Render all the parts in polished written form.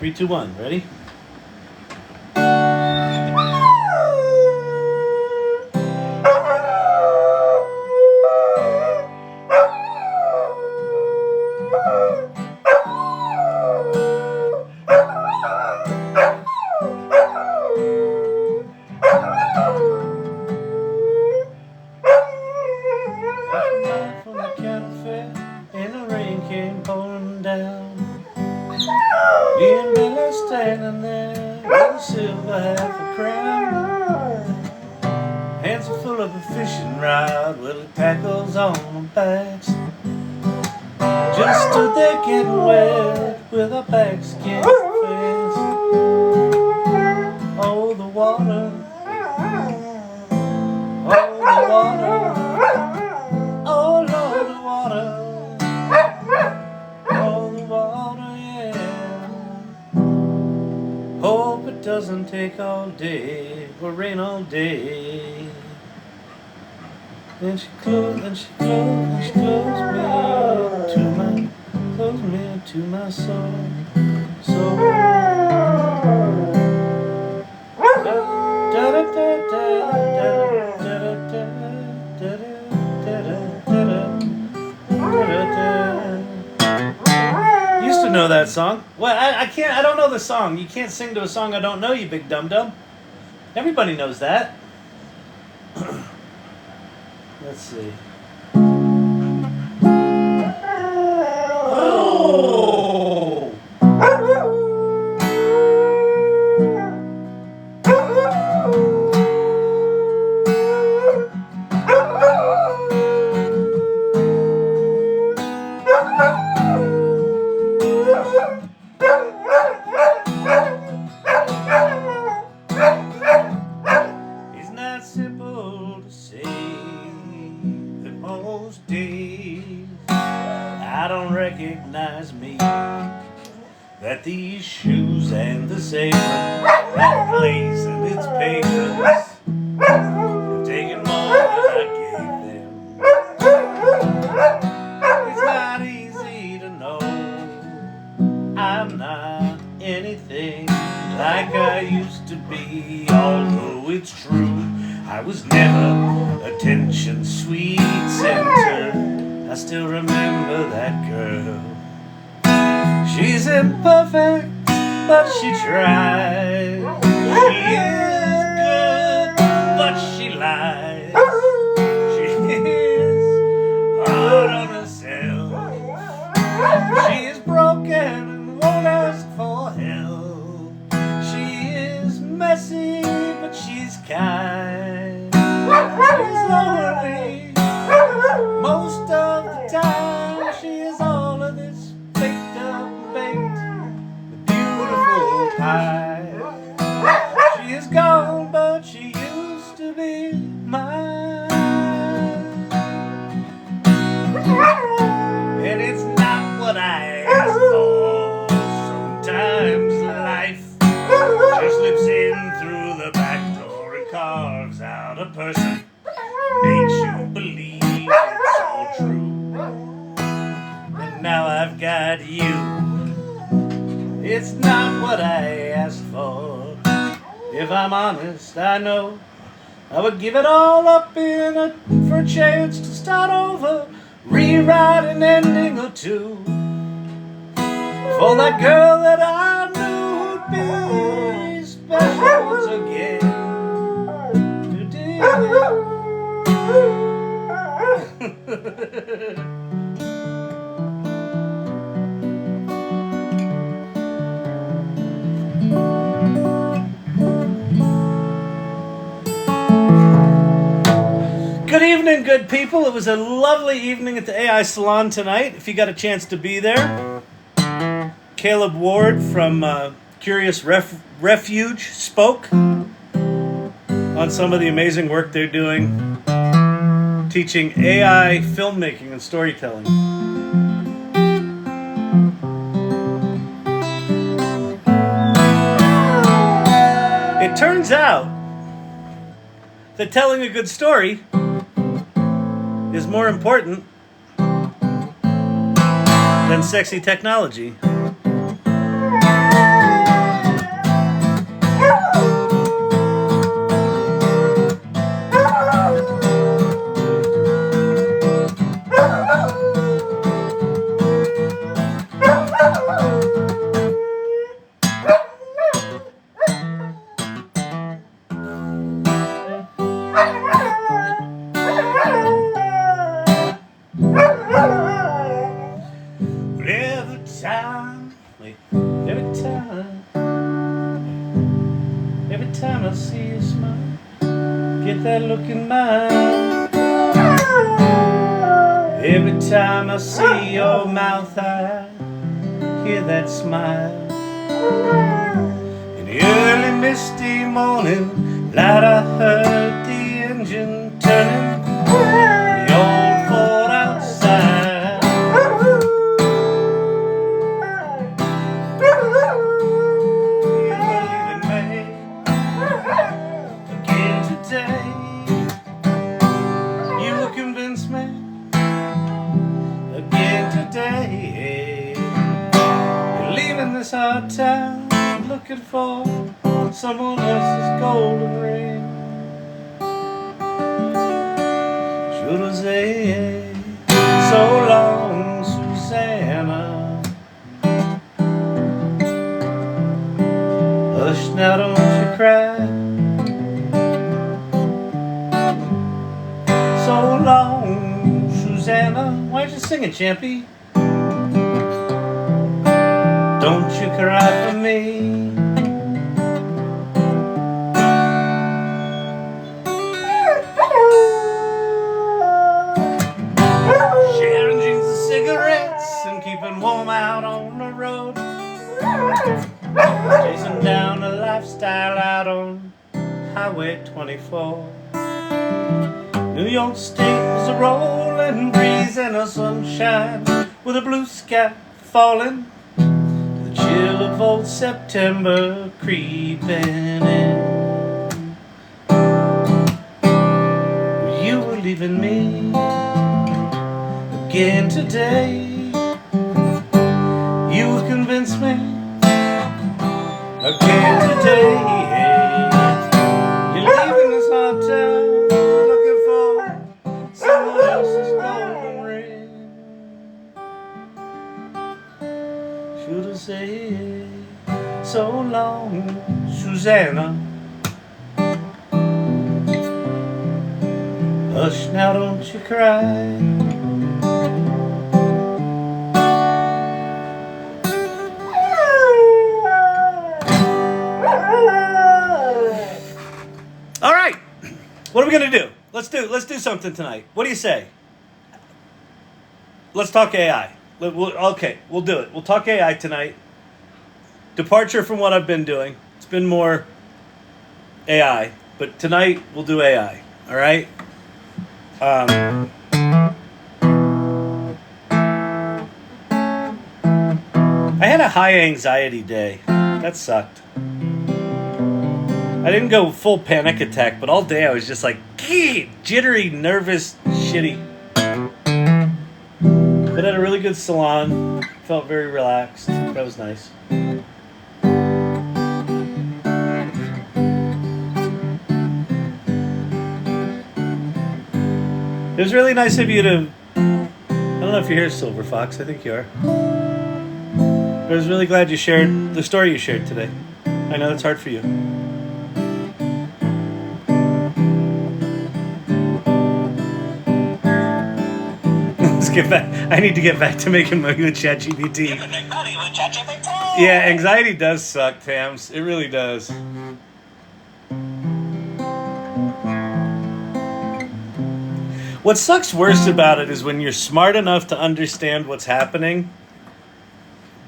3, 2, 1. Ready? From the cafe, and the rain came pouring down. Me and Billy standing there with a silver half a crown. Hands are full of a fishing rod with the tackles on the backs. Just stood there getting wet with our backs against the fence. Oh, the water. Oh, the water. Oh, Lord, the water. Oh, the water, yeah. Hope it doesn't take all day or rain all day. Then she closed me to my soul. Used to know that song. Well, I can't. I don't know the song. You can't sing to a song I don't know, you big dum dum. Everybody knows that. Let's see. Oh! It's not simple to say that most days I don't recognize me, that these shoes and the apron, that place and its patrons have taken more than I gave them. It's not easy to know I'm not anything like I used to be, although it's true I was never attention sweet center. I still remember that girl. She's imperfect, but she tries. She is good, but she lies. She is hard on herself. She is broken and won't ask for help. She is messy, but she's kind. She's lonely most of the time. She is all of this baked up, baked, the beautiful pie. She is gone, but she used to be mine. And it's not what I asked for. Sometimes life just slips in through the back door and carves out a person, makes you believe it's all true. And now I've got you. It's not what I asked for. If I'm honest, I know I would give it all up for a chance to start over, rewrite an ending or two for that girl that I knew would be special once again. Good evening, good people. It was a lovely evening at the AI Salon tonight. If you got a chance to be there, Caleb Ward from Curious Refuge spoke on some of the amazing work they're doing, teaching AI filmmaking and storytelling. It turns out that telling a good story is more important than sexy technology. Wait. Every time I see you smile, get that look in my eye. Every time I see your mouth, I hear that smile. In the early misty morning light, I heard the engine turning, the old Ford outside. You believe in me again today. You will convince me again today. You're leaving this hard town, looking for someone else's golden ring. Should I say so long, Susanna? Hush now, don't you cry. So long, Susanna. Why aren't you singing, Champy? Don't you cry for me. Sharing jeans and cigarettes and keeping warm out on the road. Chasing down a lifestyle out on Highway 24. New York State was a rolling breeze and a sunshine with a blue sky falling. The chill of old September creeping in. You were leaving me again today. You will convince me again today. You're leaving this hot town, looking for someone else's golden ring. Should I say so long, Susanna? Hush now, don't you cry. All right, what are we gonna do? Let's do something tonight. What do you say? Let's talk AI. Okay, we'll do it. We'll talk AI tonight. Departure from what I've been doing. It's been more AI, but tonight we'll do AI. All right. I had a high anxiety day. That sucked. I didn't go full panic attack, but all day I was just like, jittery, nervous, shitty. But at a really good salon, felt very relaxed. That was nice. It was really nice of you to, I don't know if you're here, Silver Fox, I think you are. I was really glad you shared the story you shared today. I know it's hard for you. Get back. I need to get back to making money with ChatGPT. You can make money with ChatGPT. Yeah, anxiety does suck, Tams. It really does. What sucks worst about it is when you're smart enough to understand what's happening,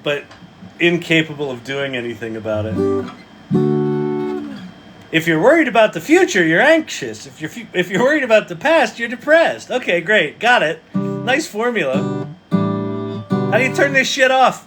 but incapable of doing anything about it. If you're worried about the future, you're anxious. If you're worried about the past, you're depressed. Okay, great. Got it. Nice formula. How do you turn this shit off?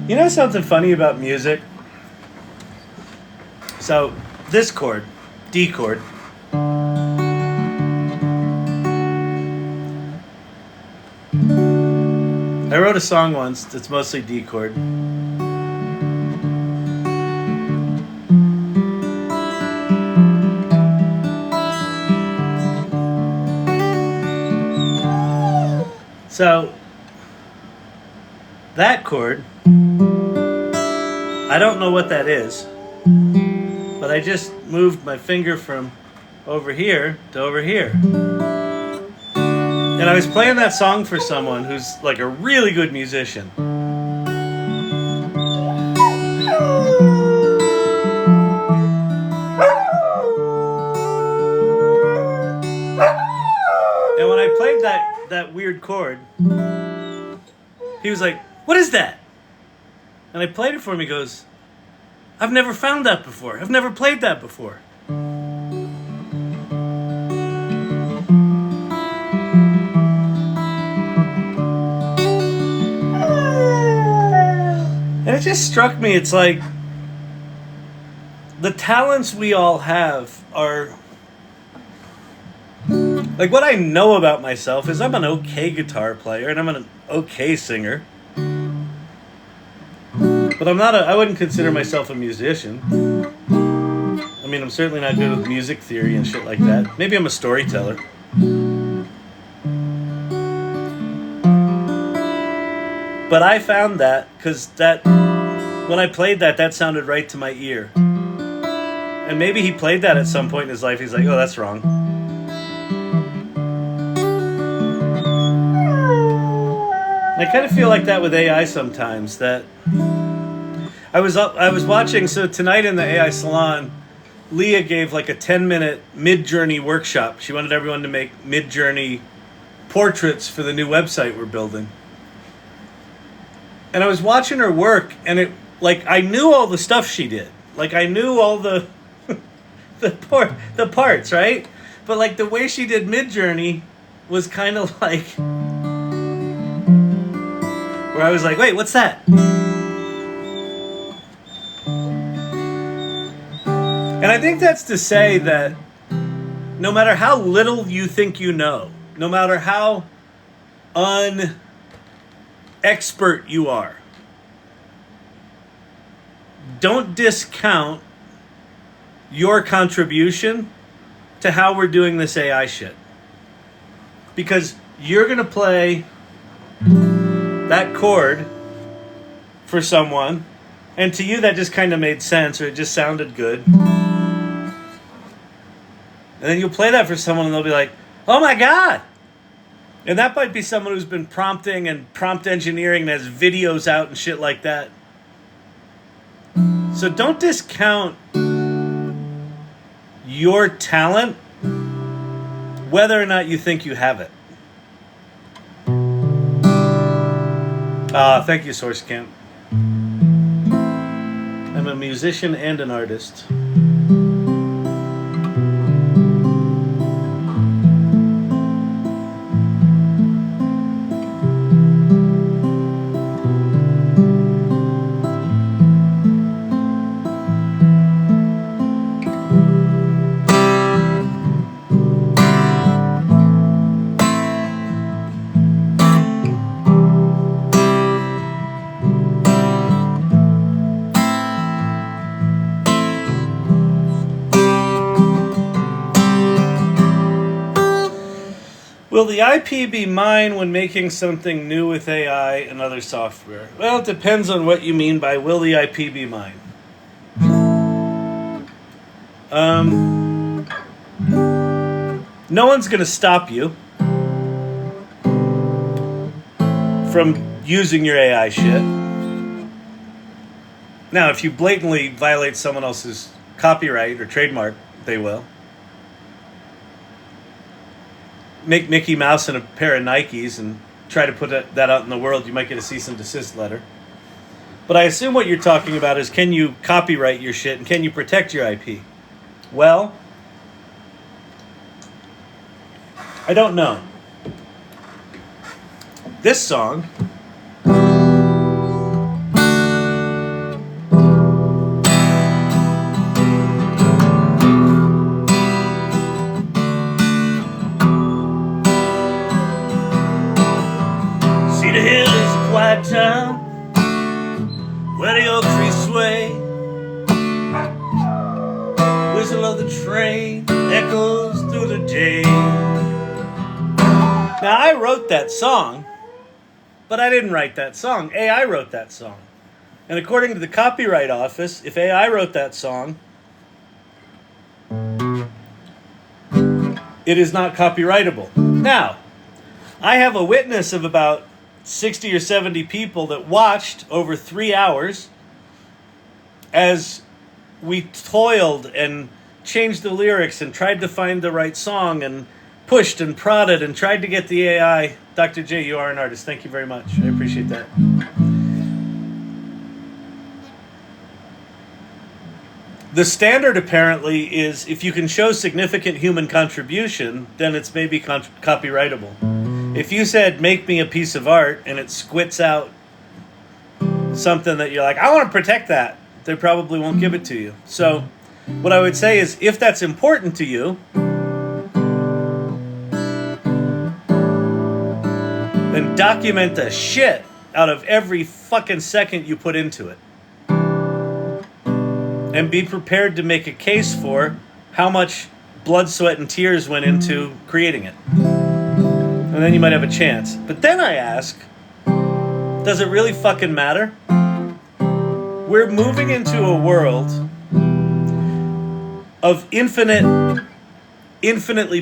You know something funny about music? So, this chord, D chord, I wrote a song once that's mostly D chord. So that chord, I don't know what that is, but I just moved my finger from over here to over here. And I was playing that song for someone who's like a really good musician. And when I played that weird chord, he was like, "What is that?" And I played it for him. He goes, "I've never found that before. I've never played that before." And it just struck me, it's like the talents we all have are... Like, what I know about myself is I'm an okay guitar player and I'm an okay singer. But I wouldn't consider myself a musician. I mean, I'm certainly not good with music theory and shit like that. Maybe I'm a storyteller. But I found that because when I played that sounded right to my ear. And maybe he played that at some point in his life. He's like, "Oh, that's wrong." And I kind of feel like that with AI sometimes. That I was watching. So tonight in the AI salon, Leah gave like a 10-minute Mid-Journey workshop. She wanted everyone to make Mid-Journey portraits for the new website we're building. And I was watching her work, and it like I knew all the stuff she did. Like I knew all the the parts, right? But like the way she did Mid-Journey was kind of like where I was like, "Wait, what's that?" And I think that's to say that no matter how little you think you know, no matter how expert you are, don't discount your contribution to how we're doing this AI shit. Because you're going to play that chord for someone, and to you that just kind of made sense, or it just sounded good. And then you'll play that for someone and they'll be like, "Oh my God." And that might be someone who's been prompting and prompt engineering and has videos out and shit like that. So don't discount your talent, whether or not you think you have it. Thank you, Source Camp. I'm a musician and an artist. Will the IP be mine when making something new with AI and other software? Well, it depends on what you mean by will the IP be mine. No one's going to stop you from using your AI shit. Now, if you blatantly violate someone else's copyright or trademark, they will. Make Mickey Mouse in a pair of Nikes and try to put that out in the world, you might get a cease and desist letter. But I assume what you're talking about is, can you copyright your shit and can you protect your IP? Well, I don't know. This song town where the oak trees sway, whistle of the train echoes through the day. Now I wrote that song but I didn't write that song. AI wrote that song. And according to the Copyright Office, if AI wrote that song, it is not copyrightable. Now, I have a witness of about 60 or 70 people that watched over 3 hours as we toiled and changed the lyrics and tried to find the right song and pushed and prodded and tried to get the AI. Dr. J, you are an artist. Thank you very much. I appreciate that. The standard apparently is if you can show significant human contribution, then it's maybe copyrightable. If you said, make me a piece of art, and it squits out something that you're like, I want to protect that, they probably won't give it to you. So what I would say is, if that's important to you, then document the shit out of every fucking second you put into it. And be prepared to make a case for how much blood, sweat, and tears went into creating it. And then you might have a chance. But then I ask, does it really fucking matter? We're moving into a world of infinitely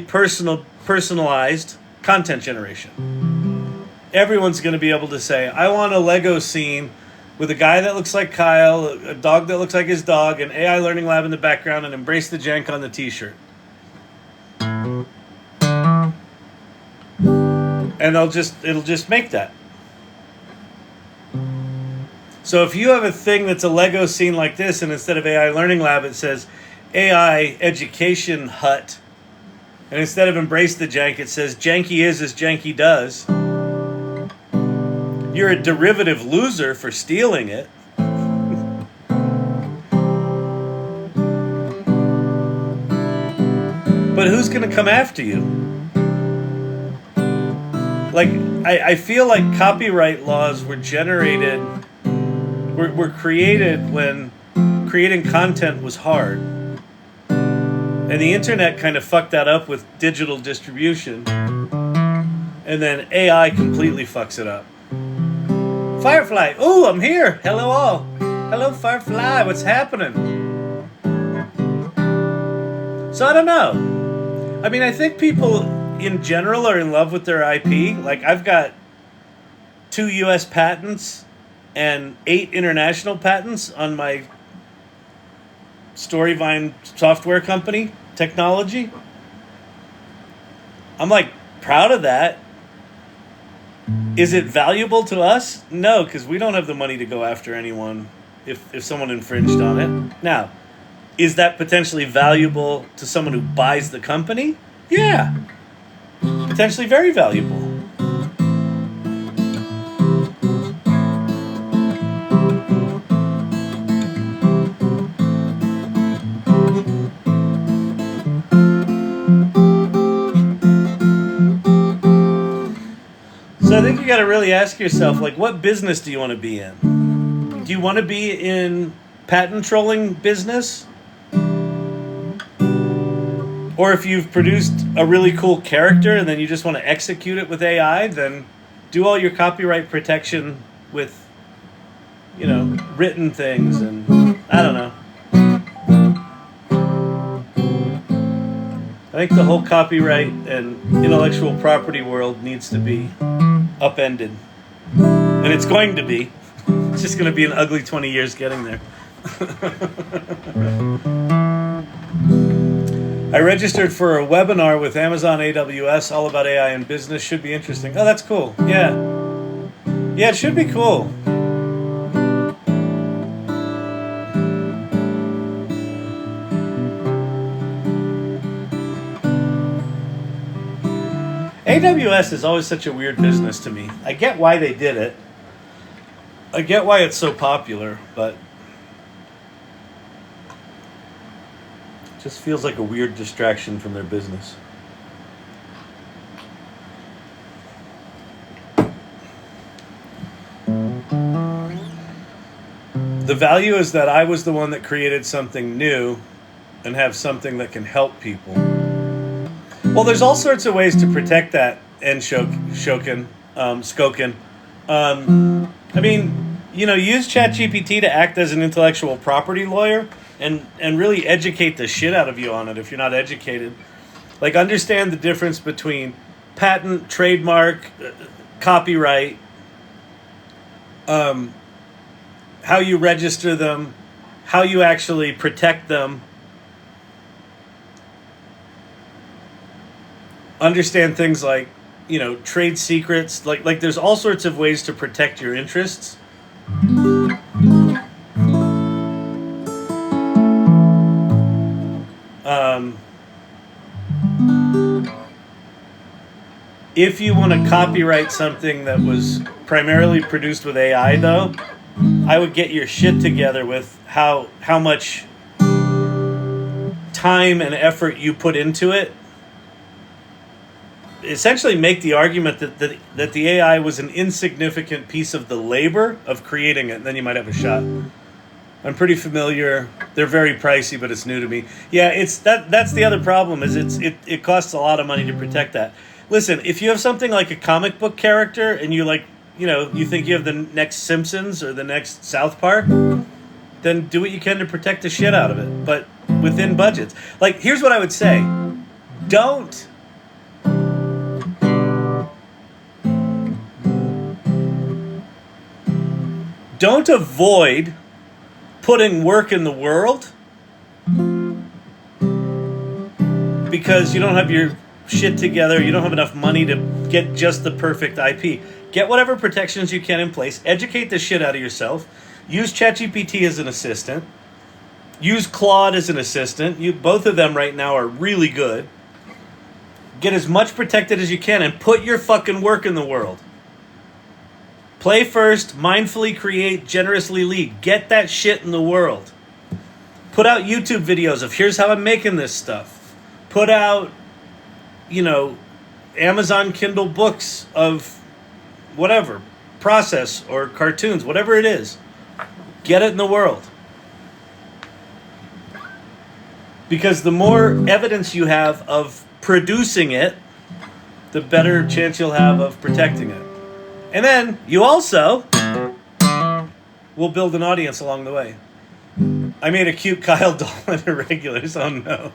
personalized content generation. Everyone's going to be able to say, I want a Lego scene with a guy that looks like Kyle, a dog that looks like his dog, an AI learning lab in the background, and embrace the jank on the t-shirt. And it'll just make that. So if you have a thing that's a Lego scene like this, and instead of AI learning lab, it says AI education hut, and instead of embrace the jank, it says janky is as janky does, you're a derivative loser for stealing it. But who's going to come after you? Like, I feel like copyright laws were generated, were created when creating content was hard. And the internet kind of fucked that up with digital distribution. And then AI completely fucks it up. Firefly, ooh, I'm here. Hello all. Hello Firefly, what's happening? So I don't know. I mean, I think people in general are in love with their IP. Like, I've got 2 US patents and 8 international patents on my Storyvine software company technology. I'm like proud of that. Is it valuable to us? No, because we don't have the money to go after anyone if someone infringed on it. Now, is that potentially valuable to someone who buys the company? Yeah. Potentially very valuable. So I think you got to really ask yourself, like, what business do you want to be in? Do you want to be in patent trolling business? Or if you've produced a really cool character and then you just want to execute it with AI, then do all your copyright protection with, written things, and I don't know. I think the whole copyright and intellectual property world needs to be upended. And it's going to be. It's just going to be an ugly 20 years getting there. I registered for a webinar with Amazon AWS all about AI in business. Should be interesting. Oh, that's cool. Yeah. Yeah, it should be cool. AWS is always such a weird business to me. I get why they did it. I get why it's so popular, but it just feels like a weird distraction from their business. The value is that I was the one that created something new and have something that can help people. Well, there's all sorts of ways to protect that and Skokin. I mean, use ChatGPT to act as an intellectual property lawyer and really educate the shit out of you on it if you're not educated. Like, understand the difference between patent, trademark, copyright, how you register them, how you actually protect them. Understand things like, trade secrets. Like there's all sorts of ways to protect your interests. If you want to copyright something that was primarily produced with AI, though, I would get your shit together with how much time and effort you put into it. Essentially make the argument that the AI was an insignificant piece of the labor of creating it, and then you might have a shot. I'm pretty familiar. They're very pricey, but it's new to me. Yeah, that's the other problem, is it costs a lot of money to protect that. Listen, if you have something like a comic book character and you you think you have the next Simpsons or the next South Park, then do what you can to protect the shit out of it, but within budgets. Like, here's what I would say. Don't avoid putting work in the world because you don't have your shit together, you don't have enough money to get just the perfect IP. Get whatever protections you can in place, educate the shit out of yourself, use ChatGPT as an assistant, use Claude as an assistant. Both of them right now are really good. Get as much protected as you can and put your fucking work in the world. Play first, mindfully create, generously lead. Get that shit in the world. Put out YouTube videos of here's how I'm making this stuff. Put out, Amazon Kindle books of whatever, process or cartoons, whatever it is. Get it in the world. Because the more evidence you have of producing it, the better chance you'll have of protecting it. And then you also will build an audience along the way. I made a cute Kyle doll in Irregulars. Oh no.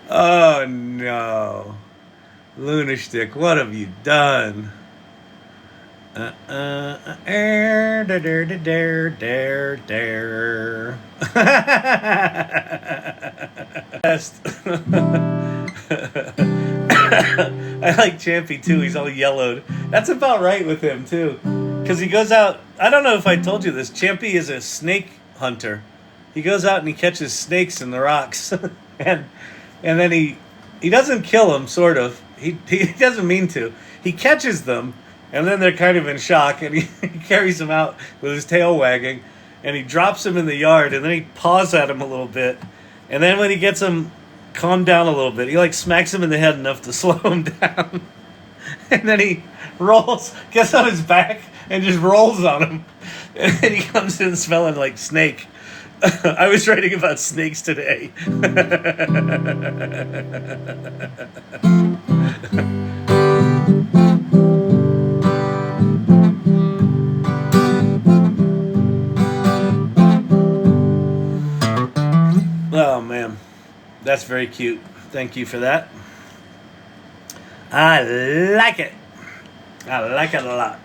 Oh no. Lunastick, what have you done? I like Champy too. He's all yellowed. That's about right with him too, because he goes out. I don't know if I told you this. Champy is a snake hunter. He goes out and he catches snakes in the rocks, and then he doesn't kill them. Sort of. He doesn't mean to. He catches them, and then they're kind of in shock, and he carries them out with his tail wagging, and he drops them in the yard, and then he paws at them a little bit, and then when he gets them calm down a little bit, he smacks him in the head enough to slow him down, and then he gets on his back and just rolls on him, and then he comes in smelling like snake. I was writing about snakes today. Oh man, that's very cute. Thank you for that. I like it. I like it a lot.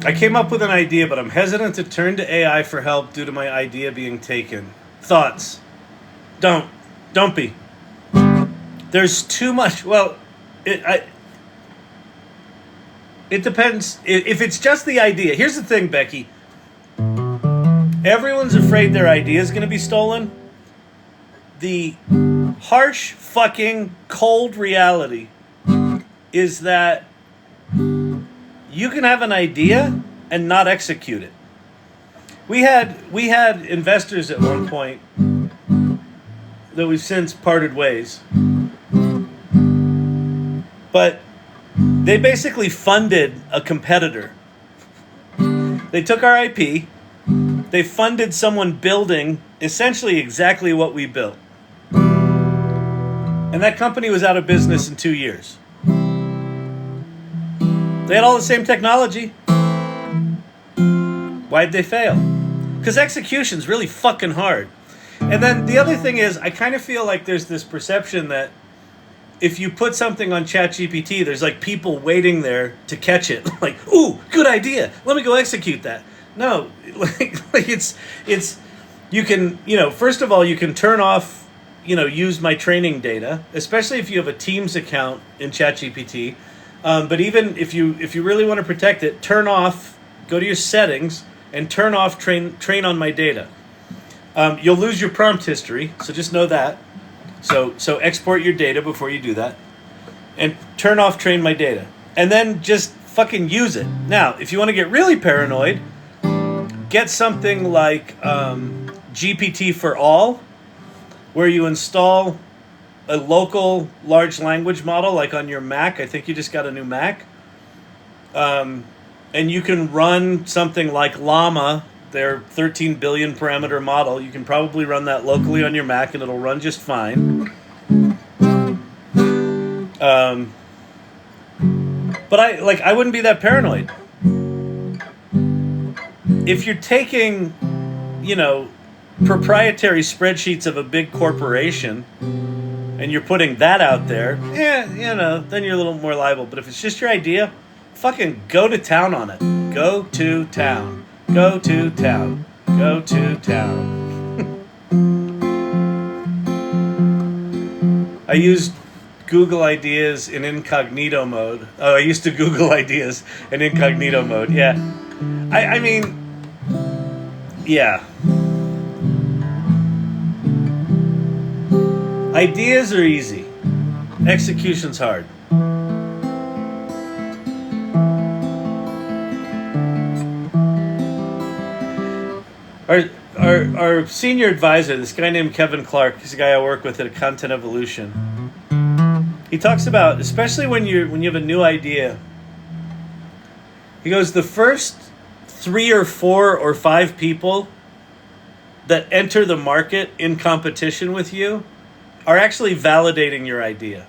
I came up with an idea, but I'm hesitant to turn to AI for help due to my idea being taken. Thoughts? Don't be. There There's too much. Well, it depends. If it's just the idea. Here's the thing, Becky. Everyone's afraid their idea is going to be stolen. The harsh, fucking, cold reality is that you can have an idea and not execute it. We had investors at one point that we've since parted ways. But they basically funded a competitor. They took our IP. They funded someone building essentially exactly what we built. And that company was out of business in 2 years. They had all the same technology. Why'd they fail? Because execution's really fucking hard. And then the other thing is, I kind of feel like there's this perception that if you put something on ChatGPT, there's like people waiting there to catch it. Like, ooh, good idea. Let me go execute that. No, like it's you can, first of all, you can turn off, use my training data, especially if you have a Teams account in ChatGPT. But even if you really want to protect it, turn off, go to your settings and turn off train on my data. You'll lose your prompt history, so just know that. So export your data before you do that. And turn off train my data. And then just fucking use it. Now, if you want to get really paranoid, get something like GPT for All, where you install a local large language model, like on your Mac. I think you just got a new Mac. And you can run something like Llama, their 13 billion parameter model. You can probably run that locally on your Mac and it'll run just fine. But I wouldn't be that paranoid. If you're taking, proprietary spreadsheets of a big corporation and you're putting that out there, then you're a little more liable. But if it's just your idea, fucking go to town on it. Go to town. Go to town. Go to town. I used Google Ideas in incognito mode. Oh, I used to Google Ideas in incognito mode. Yeah. I mean, yeah. Ideas are easy. Execution's hard. Our senior advisor, this guy named Kevin Clark, he's a guy I work with at Content Evolution. He talks about, especially when you have a new idea, he goes, the first 3 or 4 or 5 people that enter the market in competition with you are actually validating your idea.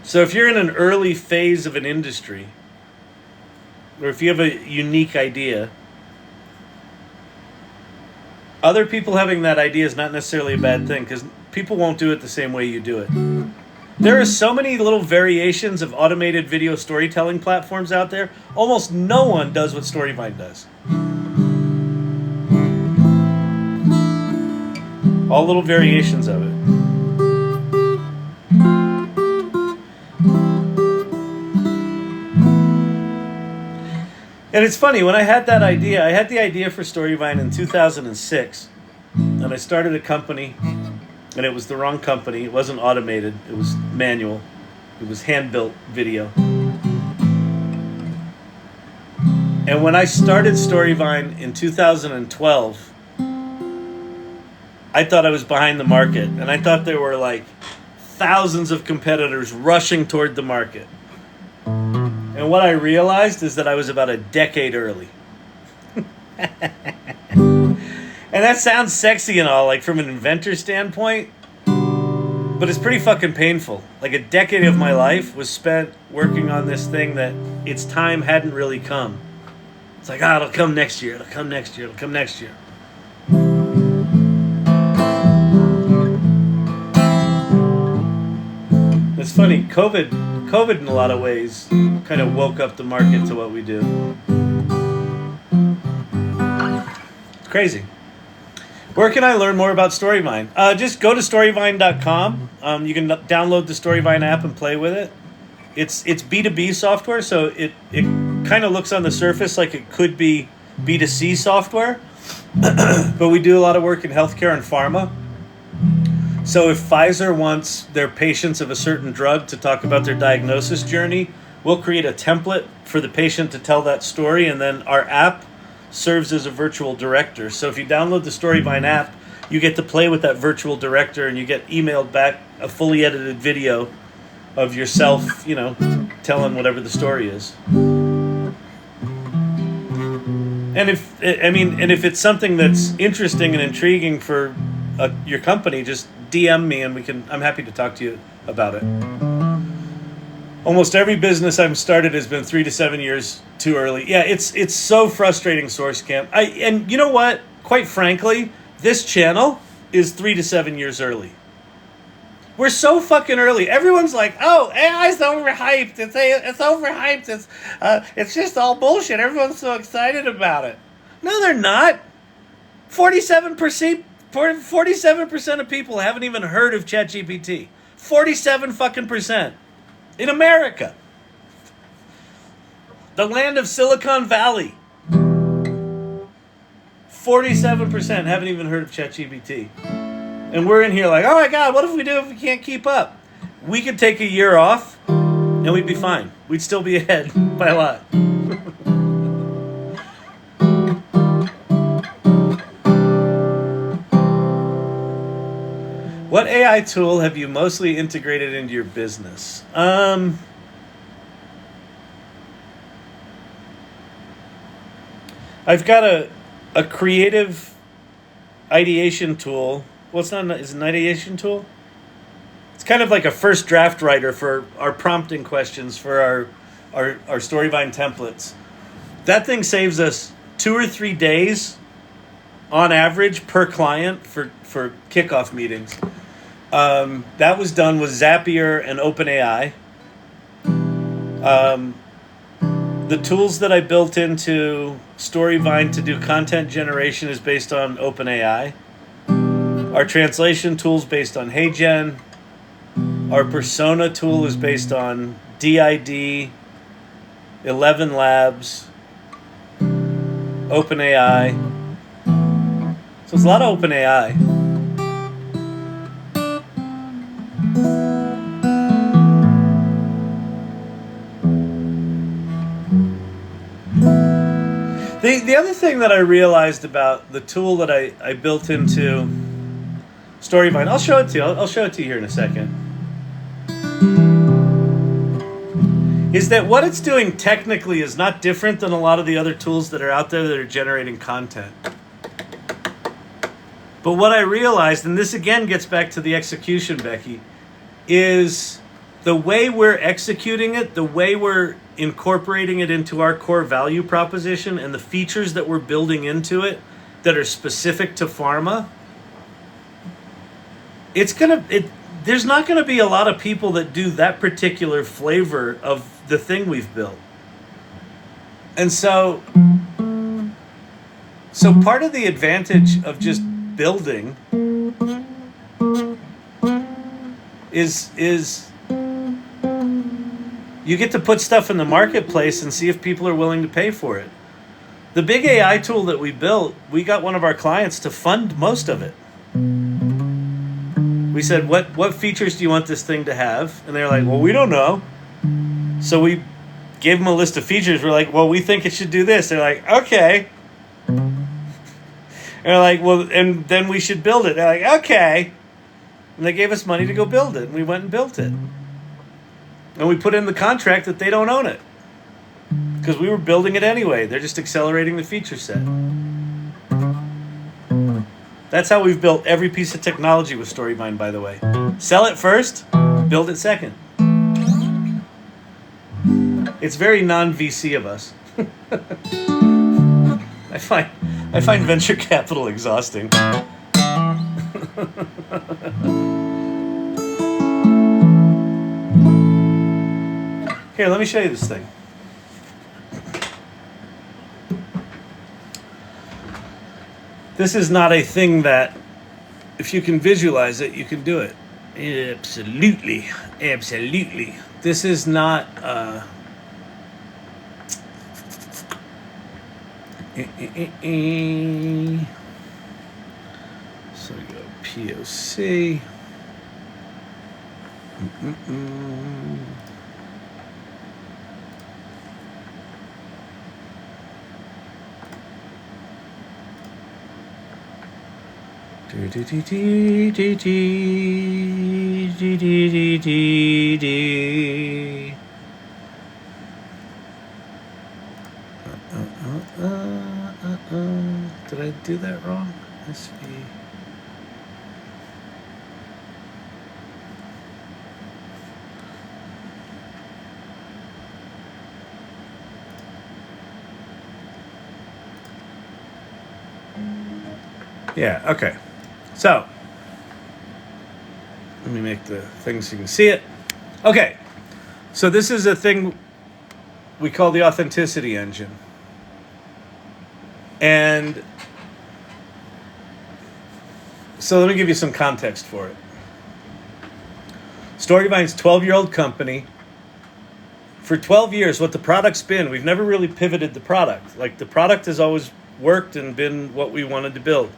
So if you're in an early phase of an industry, or if you have a unique idea, other people having that idea is not necessarily a bad thing, because people won't do it the same way you do it. There are so many little variations of automated video storytelling platforms out there. Almost no one does what Storyvine does. All little variations of it. And it's funny, when I had the idea for Storyvine in 2006, and I started a company, and it was the wrong company. It wasn't automated. It was manual. It was hand-built video. And when I started Storyvine in 2012, I thought I was behind the market, and I thought there were like thousands of competitors rushing toward the market. And what I realized is that I was about a decade early. And that sounds sexy and all, like from an inventor standpoint, but it's pretty fucking painful. Like a decade of my life was spent working on this thing that its time hadn't really come. It's like, it'll come next year, it'll come next year, it'll come next year. It's funny, COVID in a lot of ways kind of woke up the market to what we do. It's crazy. Where can I learn more about Storyvine? Just go to storyvine.com. You can download the Storyvine app and play with it. It's B2B software, so it kind of looks on the surface like it could be B2C software. But we do a lot of work in healthcare and pharma. So if Pfizer wants their patients of a certain drug to talk about their diagnosis journey, we'll create a template for the patient to tell that story, and then our app serves as a virtual director. So if you download the Storyvine app, you get to play with that virtual director, and you get emailed back a fully edited video of yourself, telling whatever the story is. And if it's something that's interesting and intriguing for your company, just DM me and I'm happy to talk to you about it. Almost every business I've started has been 3 to 7 years too early. Yeah, it's so frustrating, SourceCamp. And you know what? Quite frankly, this channel is 3 to 7 years early. We're so fucking early. Everyone's like, "Oh, AI's overhyped. It's overhyped. It's just all bullshit. Everyone's so excited about it." No, they're not. 47% of people haven't even heard of ChatGPT. 47% in America, the land of Silicon Valley. 47% haven't even heard of ChatGPT. And we're in here like, oh my God, what if we can't keep up? We could take a year off and we'd be fine. We'd still be ahead by a lot. What AI tool have you mostly integrated into your business? I've got a creative ideation tool. Well, it's not. Is it an ideation tool? It's kind of like a first draft writer for our prompting questions for our Storyvine templates. That thing saves us 2 or 3 days on average per client for kickoff meetings. That was done with Zapier and OpenAI. The tools that I built into Storyvine to do content generation is based on OpenAI. Our translation tool is based on HeyGen. Our persona tool is based on DID, 11 Labs, OpenAI. So it's a lot of OpenAI. The other thing that I realized about the tool that I built into Storyvine, I'll show it to you. I'll show it to you here in a second. Is that what it's doing technically is not different than a lot of the other tools that are out there that are generating content. But what I realized, and this again gets back to the execution, Becky, is the way we're executing it, the way we're incorporating it into our core value proposition, and the features that we're building into it that are specific to pharma, there's not going to be a lot of people that do that particular flavor of the thing we've built. And so part of the advantage of just building is you get to put stuff in the marketplace and see if people are willing to pay for it. The big AI tool that we built, we got one of our clients to fund most of it. We said, what features do you want this thing to have? And they're like, well, we don't know. So we gave them a list of features. We're like, well, we think it should do this. They're like, okay. And they're like, well, and then we should build it. They're like, okay. And they gave us money to go build it. And we went and built it. And we put in the contract that they don't own it. Because we were building it anyway. They're just accelerating the feature set. That's how we've built every piece of technology with Storyvine, by the way. Sell it first, build it second. It's very non-VC of us. I find venture capital exhausting. Here, let me show you this thing. This is not a thing that, if you can visualize it, you can do it. Absolutely. Absolutely. This is not... So we go POC. Did I do that wrong? SV. Yeah, okay. So, let me make the thing so you can see it. Okay, so this is a thing we call the authenticity engine. And so let me give you some context for it. Storyvine's a 12-year-old company. For 12 years, what the product's been, we've never really pivoted the product. Like, the product has always worked and been what we wanted to build.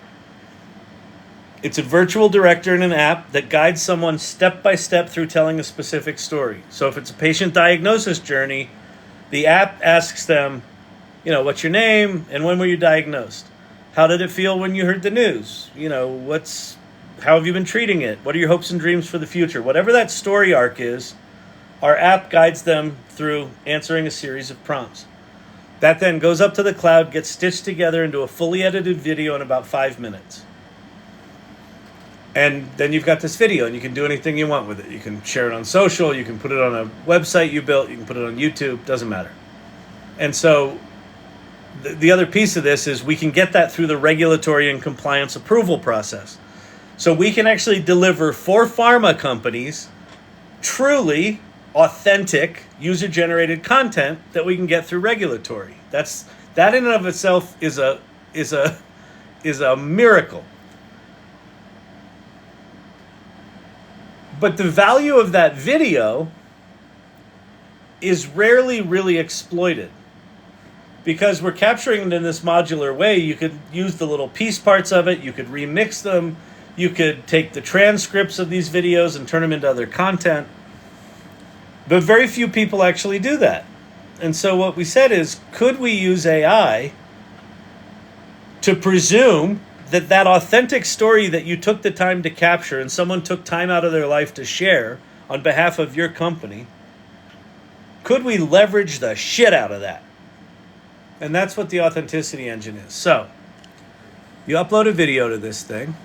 It's a virtual director in an app that guides someone step by step through telling a specific story. So if it's a patient diagnosis journey, the app asks them, you know, what's your name and when were you diagnosed? How did it feel when you heard the news? You know, how have you been treating it? What are your hopes and dreams for the future? Whatever that story arc is, our app guides them through answering a series of prompts. That then goes up to the cloud, gets stitched together into a fully edited video in about 5 minutes. And then you've got this video, and you can do anything you want with it. You can share it on social, you can put it on a website you built, you can put it on YouTube, doesn't matter. And so the other piece of this is we can get that through the regulatory and compliance approval process. So we can actually deliver for pharma companies truly authentic user-generated content that we can get through regulatory. That in and of itself is a miracle. But the value of that video is rarely really exploited because we're capturing it in this modular way. You could use the little piece parts of it. You could remix them. You could take the transcripts of these videos and turn them into other content. But very few people actually do that. And so what we said is, could we use AI to presume that authentic story that you took the time to capture and someone took time out of their life to share on behalf of your company, could we leverage the shit out of that? And that's what the authenticity engine is. So, you upload a video to this thing.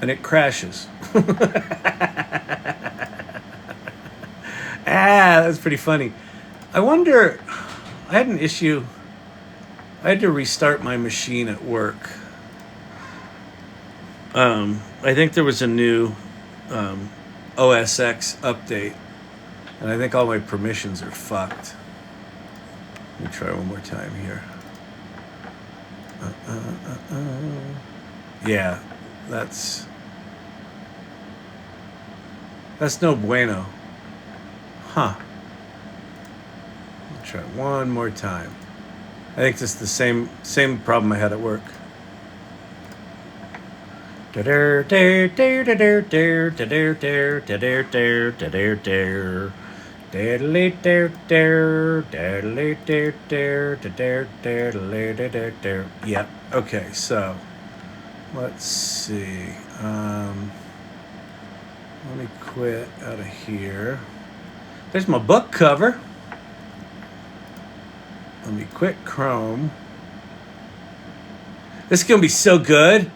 And it crashes. That's pretty funny. I wonder, I had an issue. I had to restart my machine at work. I think there was a new OS X update, and I think all my permissions are fucked. Let me try one more time here. Yeah, that's no bueno. Huh. I'll try one more time. I think this is the same problem I had at work. Yeah. Okay. So, let's see. Let me quit out of here. There's my book cover. Let me quit Chrome. This is gonna be so good.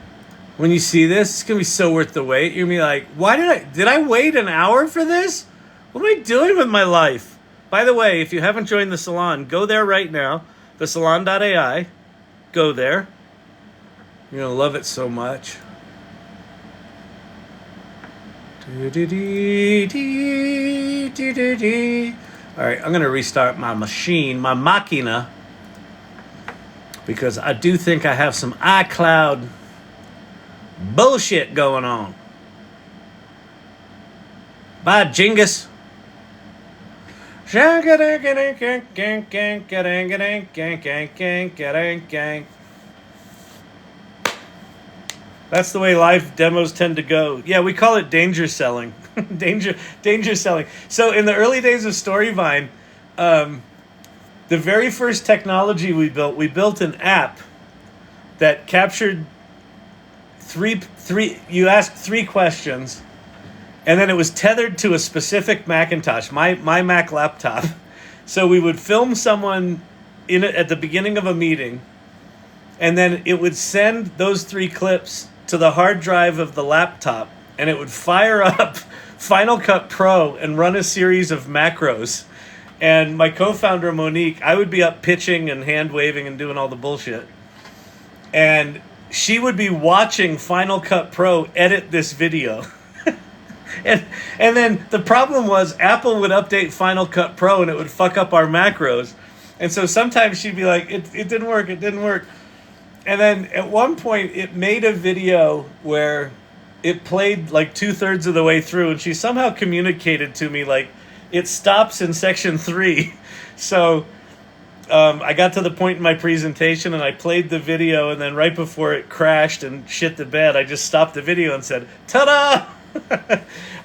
When you see this, it's gonna be so worth the wait. You're gonna be like, why did I wait an hour for this? What am I doing with my life? By the way, if you haven't joined the salon, go there right now. Thesalon.ai. Go there. You're gonna love it so much. All right, I'm going to restart my machine, my machina, because I do think I have some iCloud bullshit going on. Bye, Jingus. That's the way live demos tend to go. Yeah, we call it danger selling. danger selling. So in the early days of Storyvine, the very first technology we built an app that captured you asked 3 questions, and then it was tethered to a specific Macintosh, my Mac laptop. So we would film someone at the beginning of a meeting, and then it would send those 3 clips to the hard drive of the laptop, and it would fire up Final Cut Pro and run a series of macros. And my co-founder, Monique, I would be up pitching and hand-waving and doing all the bullshit. And she would be watching Final Cut Pro edit this video. And then the problem was Apple would update Final Cut Pro and it would fuck up our macros. And so sometimes she'd be like, it didn't work. And then at one point it made a video where it played like 2/3 of the way through, and she somehow communicated to me like it stops in section 3. So I got to the point in my presentation and I played the video, and then right before it crashed and shit the bed, I just stopped the video and said, "Ta-da!"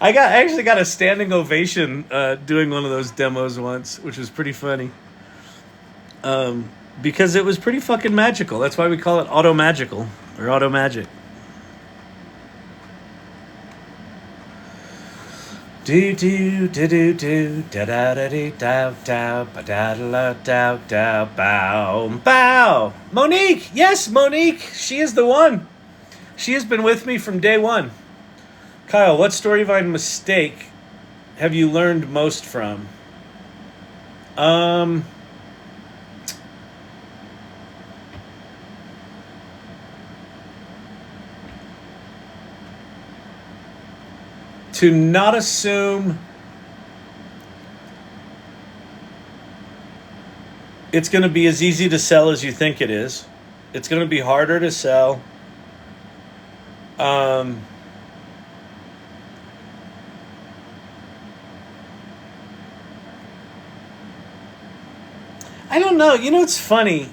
I actually got a standing ovation doing one of those demos once, which was pretty funny. Because it was pretty fucking magical. That's why we call it auto magical or auto magic. Do do do do do da da da dee da da ba da da da da bow bow. Monique, yes, Monique, she is the one. She has been with me from day one. Kyle, what Storyvine mistake have you learned most from? To not assume it's going to be as easy to sell as you think it is. It's going to be harder to sell. I don't know. You know, it's funny.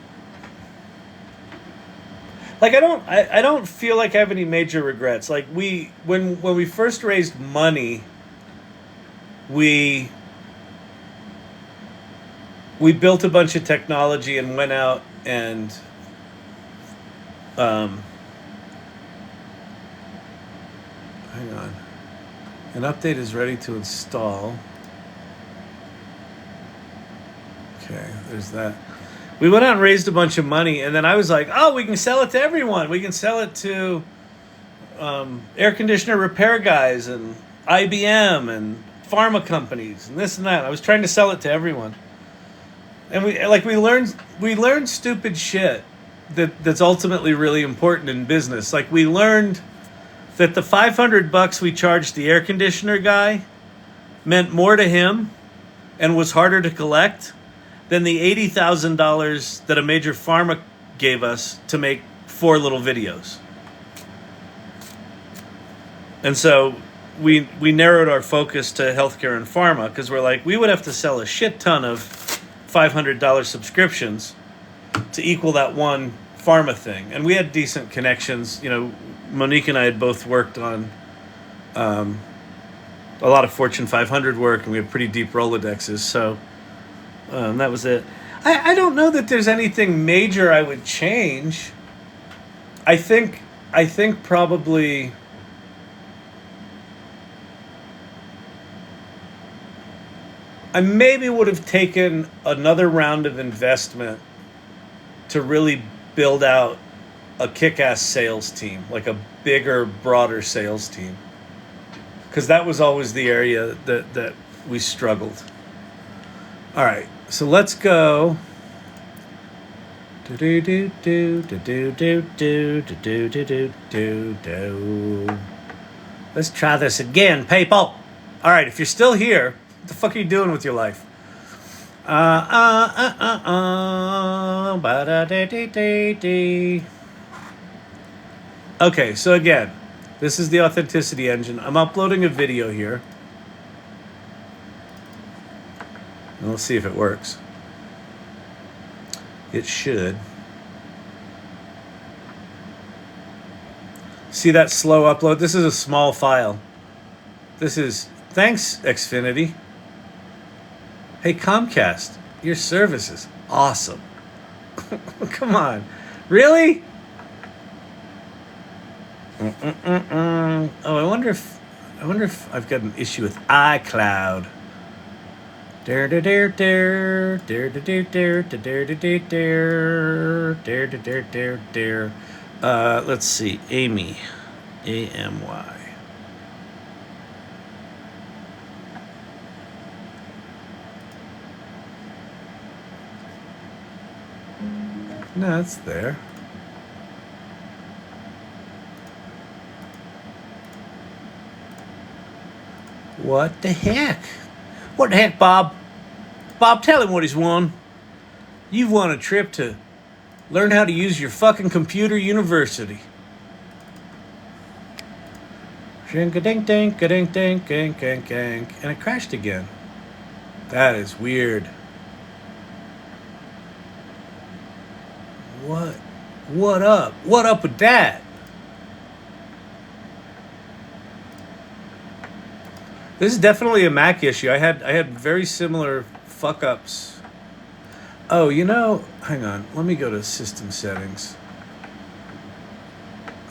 Like I don't feel like I have any major regrets. Like when we first raised money, we built a bunch of technology and went out and hang on. An update is ready to install. Okay, there's that. We went out and raised a bunch of money, and then I was like, oh, we can sell it to everyone. We can sell it to air conditioner repair guys and IBM and pharma companies and this and that. I was trying to sell it to everyone. And we learned stupid shit that's ultimately really important in business. Like we learned that the $500 we charged the air conditioner guy meant more to him and was harder to collect than the $80,000 that a major pharma gave us to make 4 little videos. And so we narrowed our focus to healthcare and pharma because we're like, we would have to sell a shit ton of $500 subscriptions to equal that one pharma thing. And we had decent connections. You know, Monique and I had both worked on a lot of Fortune 500 work, and we have pretty deep Rolodexes. So that was it. I don't know that there's anything major I would change. I think probably I maybe would have taken another round of investment to really build out a kick-ass sales team, like a bigger, broader sales team. Because that was always the area that we struggled. All right, so let's go. Let's try this again, people. All right, if you're still here, what the fuck are you doing with your life? Okay, so again, this is the authenticity engine. I'm uploading a video here. And let's see if it works. It should. See that slow upload? This is a small file. This is... Thanks, Xfinity. Hey, Comcast, your service is awesome. Come on. Really? Oh, I wonder if I've got an issue with iCloud. Let's see. Amy. A-M-Y. No, it's there. What the heck? What the heck, Bob? Bob, tell him what he's won. You've won a trip to learn how to use your fucking computer university. Shink-a-dink-dink-a-dink-dink-dink-dink-dink. And it crashed again. That is weird. What up? What up with that? This is definitely a Mac issue. I had very similar fuck ups. Oh, you know, hang on. Let me go to system settings.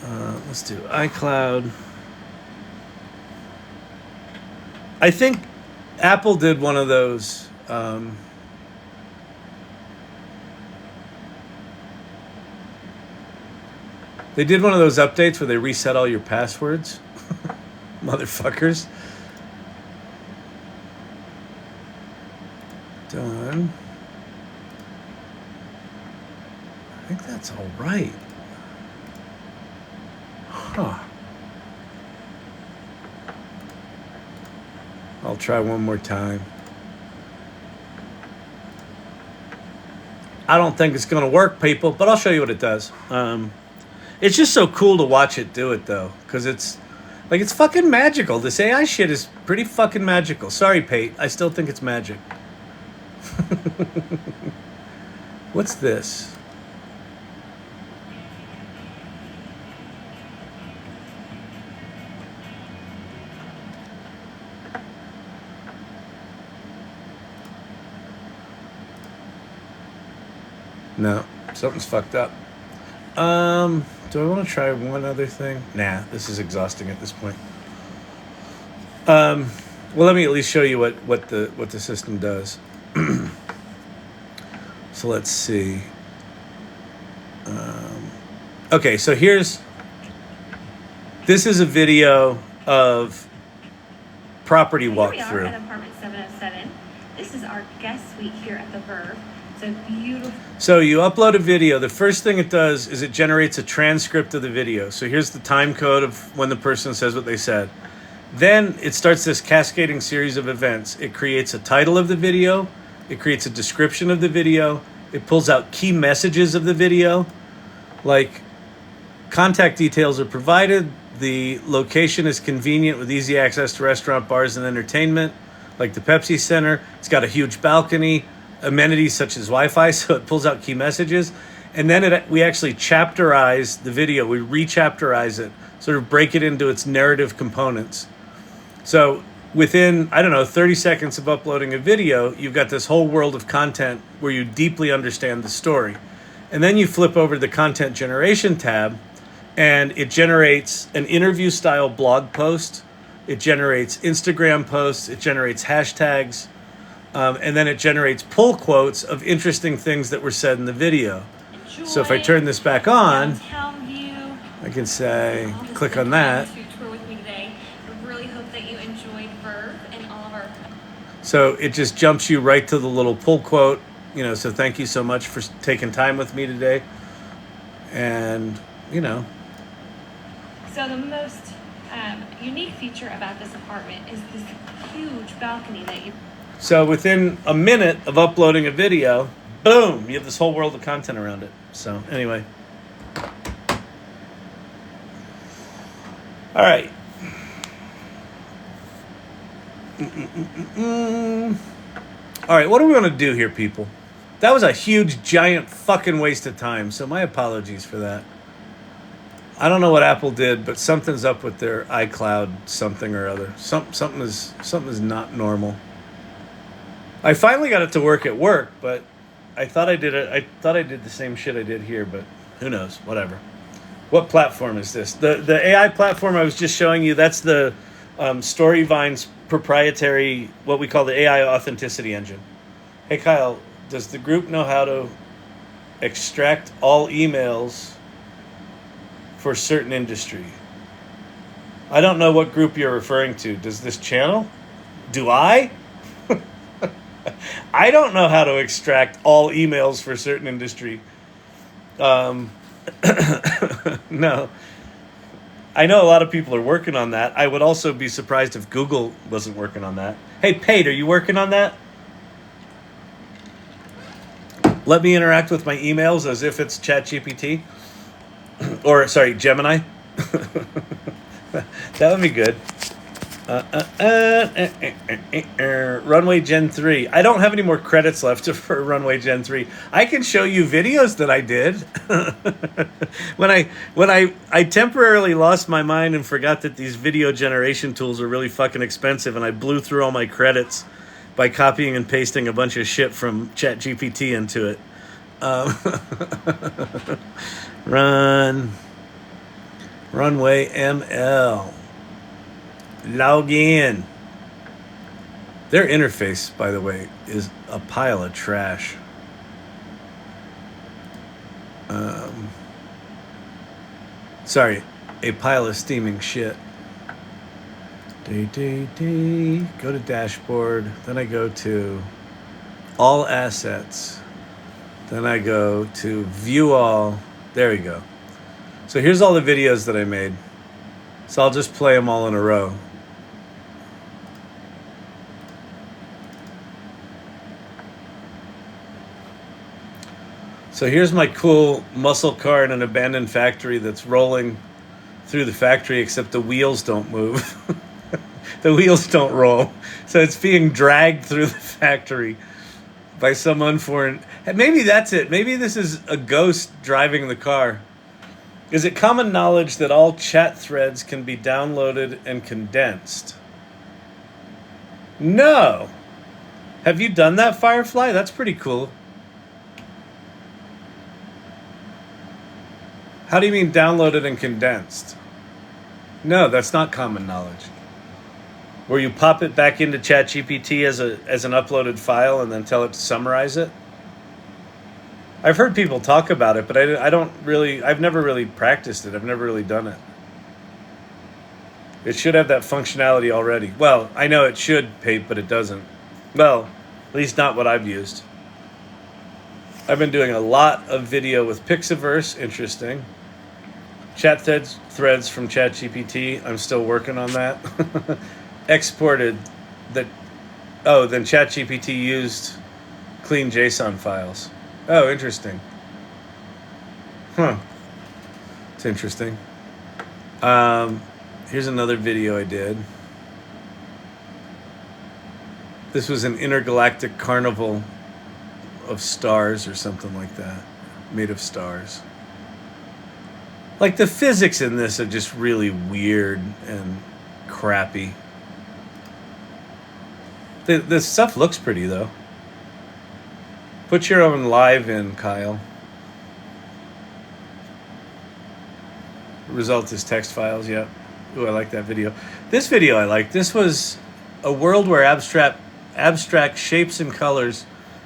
Let's do iCloud. I think Apple did one of those. They did one of those updates where they reset all your passwords. Motherfuckers. Done. I think that's all right. Huh. I'll try one more time. I don't think it's going to work, people, but I'll show you what it does. It's just so cool to watch it do it, though, because it's fucking magical. This AI shit is pretty fucking magical. Sorry, Pate. I still think it's magic. What's this? No, something's fucked up. Do I want to try one other thing? Nah, this is exhausting at this point. Well, let me at least show you what the system does. So let's see. Okay, so this is a video of property walkthrough. Here we are at apartment 707. This is our guest suite here at the Verve. It's a beautiful... So you upload a video. The first thing it does is it generates a transcript of the video. So here's the time code of when the person says what they said. Then it starts this cascading series of events. It creates a title of the video. It creates a description of the video. It pulls out key messages of the video. Like, contact details are provided. The location is convenient with easy access to restaurant, bars, and entertainment, like the Pepsi Center. It's got a huge balcony, amenities such as Wi-Fi, so it pulls out key messages. And then we actually chapterize the video. We re-chapterize it, sort of break it into its narrative components. So within, 30 seconds of uploading a video, you've got this whole world of content where you deeply understand the story. And then you flip over to the content generation tab, and it generates an interview-style blog post. It generates Instagram posts. It generates hashtags. And then it generates pull quotes of interesting things that were said in the video. Enjoy. So if I turn this back on, Downtown view. I can say, click on that. Tour with me today. I really hope that you enjoyed Verve and all of our... So it just jumps you right to the little pull quote. So thank you so much for taking time with me today. And, So the most unique feature about this apartment is this huge balcony that you... So within a minute of uploading a video, boom, you have this whole world of content around it. So anyway. All right. All right, what are we going to do here, people? That was a huge, giant fucking waste of time, so my apologies for that. I don't know what Apple did, but something's up with their iCloud something or other. Something is not normal. I finally got it to work at work, but I thought I did the same shit I did here, but who knows? Whatever. What platform is this? The AI platform I was just showing you, that's the Storyvine's proprietary, what we call the AI authenticity engine. Hey, Kyle, does the group know how to extract all emails for certain industry? I don't know what group you're referring to. Does this channel? Do I? I don't know how to extract all emails for certain industry. No. I know a lot of people are working on that. I would also be surprised if Google wasn't working on that. Hey, Pate, are you working on that? Let me interact with my emails as if it's ChatGPT. Or, sorry, Gemini. That would be good. Runway Gen 3. I don't have any more credits left for Runway Gen 3. I can show you videos that I did. when I temporarily lost my mind and forgot that these video generation tools are really fucking expensive, and I blew through all my credits by copying and pasting a bunch of shit from ChatGPT into it. Runway ML. Log in. Their interface, by the way, is a pile of trash. Sorry, a pile of steaming shit. Go to dashboard. Then I go to all assets. Then I go to view all. There we go. So here's all the videos that I made. So I'll just play them all in a row. So here's my cool muscle car in an abandoned factory that's rolling through the factory, except the wheels don't move. The wheels don't roll. So it's being dragged through the factory by some unforeign... Maybe that's it. Maybe this is a ghost driving the car. Is it common knowledge that all chat threads can be downloaded and condensed? No. Have you done that, Firefly? That's pretty cool. How do you mean downloaded and condensed? No, that's not common knowledge. Where you pop it back into ChatGPT as an uploaded file and then tell it to summarize it? I've heard people talk about it, but I've never really practiced it. I've never really done it. It should have that functionality already. Well, I know it should, Pate, but it doesn't. Well, at least not what I've used. I've been doing a lot of video with Pixiverse, interesting. Chat threads from ChatGPT, I'm still working on that. Exported that, then ChatGPT used clean JSON files. Oh, interesting. Huh. It's interesting. Here's another video I did. This was an intergalactic carnival of stars or something like that. Made of stars. Like, the physics in this are just really weird and crappy. The stuff looks pretty, though. Put your own live in, Kyle. Result is text files, yep. Ooh, I like that video. This video I like. This was a world where abstract shapes and colors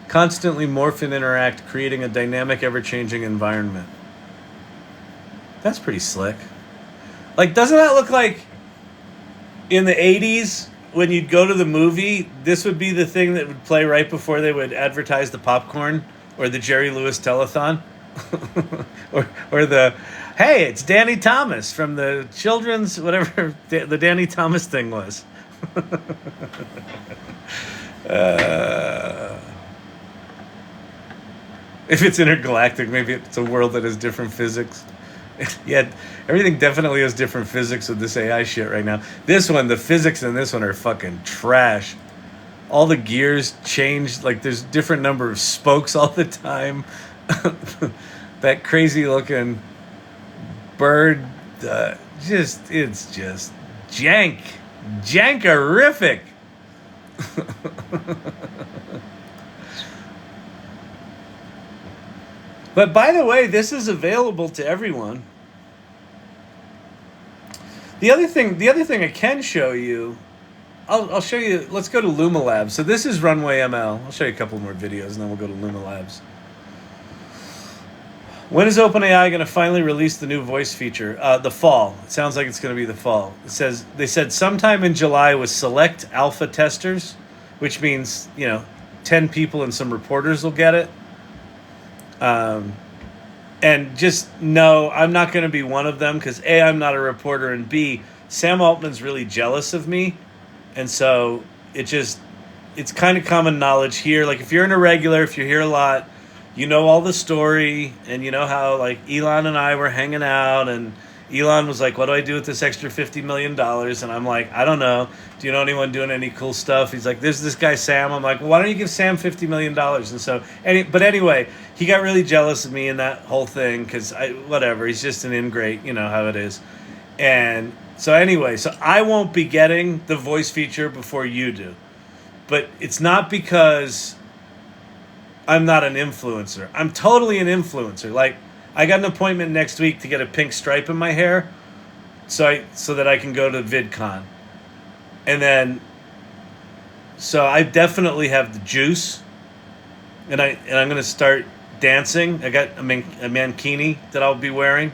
constantly morph and interact, creating a dynamic, ever-changing environment. That's pretty slick. Like, doesn't that look like in the 80s when you'd go to the movie, this would be the thing that would play right before they would advertise the popcorn or the Jerry Lewis telethon? or the Hey, it's Danny Thomas from the children's, whatever the Danny Thomas thing was. If it's intergalactic, maybe it's a world that has different physics. Yeah, everything definitely has different physics with this AI shit right now. This one, the physics in this one are fucking trash. All the gears change, like there's different number of spokes all the time. That crazy looking bird, it's just jank. Jankerific. But by the way, this is available to everyone. The other thing I can show you, I'll show you. Let's go to Luma Labs. So this is Runway ML. I'll show you a couple more videos, and then we'll go to Luma Labs. When is OpenAI going to finally release the new voice feature? The fall. It sounds like it's going to be the fall. They said sometime in July with select alpha testers, which means 10 people and some reporters will get it. And just know I'm not going to be one of them because A, I'm not a reporter, and B, Sam Altman's really jealous of me. And so it's kind of common knowledge here. Like if you're an irregular, if you're here a lot, you know all the story, and you know how like Elon and I were hanging out, and Elon was like, what do I do with this extra $50 million? And I'm like, I don't know. Do you know anyone doing any cool stuff? He's like, there's this guy, Sam. I'm like, well, why don't you give Sam $50 million? And so, but anyway, he got really jealous of me in that whole thing because whatever, he's just an ingrate, you know how it is. And so anyway, so I won't be getting the voice feature before you do. But it's not because I'm not an influencer. I'm totally an influencer. Like, I got an appointment next week to get a pink stripe in my hair so that I can go to VidCon. And then, so I definitely have the juice, and I'm going to start dancing. I got a mankini that I'll be wearing,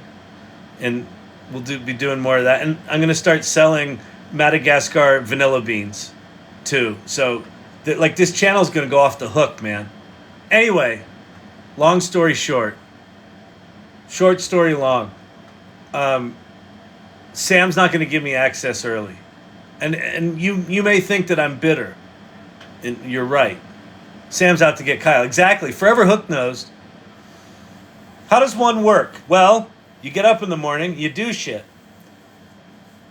and we'll be doing more of that. And I'm going to start selling Madagascar vanilla beans too. So this channel is going to go off the hook, man. Anyway, long story short. Short story long. Sam's not going to give me access early. And you may think that I'm bitter. And you're right. Sam's out to get Kyle. Exactly. Forever hook-nosed. How does one work? Well, you get up in the morning, you do shit.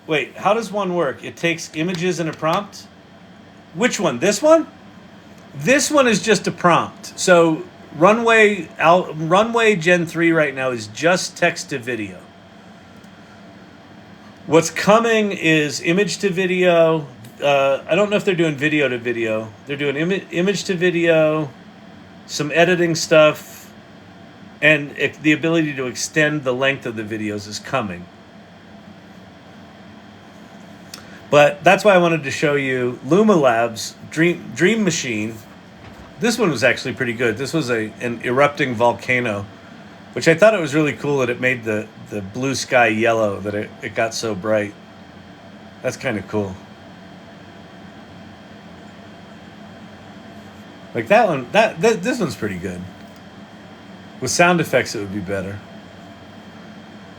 Wait, how does one work? It takes images and a prompt? Which one? This one? This one is just a prompt. So Runway Gen 3 right now is just text to video. What's coming is image to video. I don't know if they're doing video to video. They're doing image to video, some editing stuff, and the ability to extend the length of the videos is coming. But that's why I wanted to show you Luma Labs Dream Machine. This one was actually pretty good. This was an erupting volcano, which I thought it was really cool that it made the blue sky yellow, that it got so bright. That's kind of cool. Like that one, this one's pretty good. With sound effects, it would be better.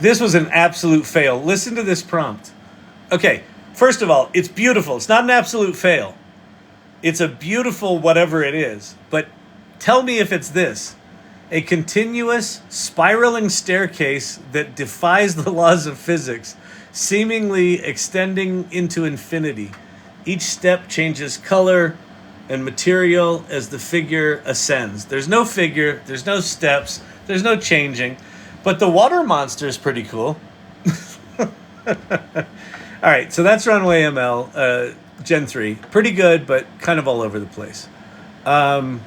This was an absolute fail. Listen to this prompt. Okay, first of all, it's beautiful. It's not an absolute fail. It's a beautiful whatever it is. But tell me if it's this. A continuous spiraling staircase that defies the laws of physics, seemingly extending into infinity. Each step changes color and material as the figure ascends. There's no figure, there's no steps, there's no changing. But the water monster is pretty cool. All right, so that's Runway ML. Gen 3. Pretty good, but kind of all over the place. Luma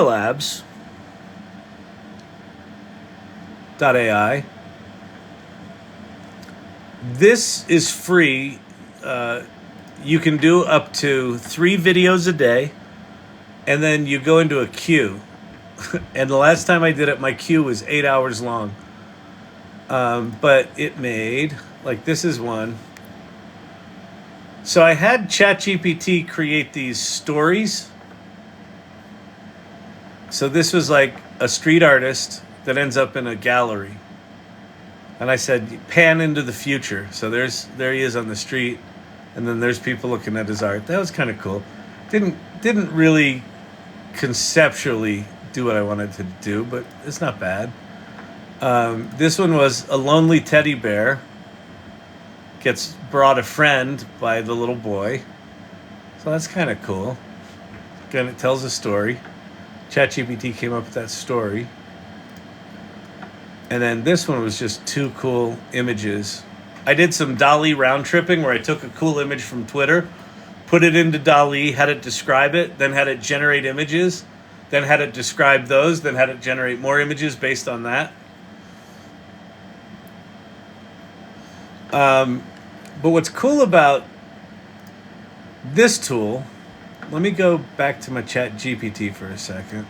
Labs .ai. This is free. You can do up to 3 videos a day, and then you go into a queue. And the last time I did it, my queue was 8 hours long. But it made, like, this is one. So I had ChatGPT create these stories. So this was like a street artist that ends up in a gallery. And I said, pan into the future. So there he is on the street, and then there's people looking at his art. That was kind of cool. Didn't really conceptually do what I wanted to do, but it's not bad. This one was a lonely teddy bear gets brought a friend by the little boy. So that's kind of cool. Again, it tells a story. ChatGPT came up with that story. And then this one was just 2 cool images. I did some DALL-E round tripping where I took a cool image from Twitter, put it into DALL-E, had it describe it, then had it generate images, then had it describe those, then had it generate more images based on that. But what's cool about this tool, let me go back to my ChatGPT for a second.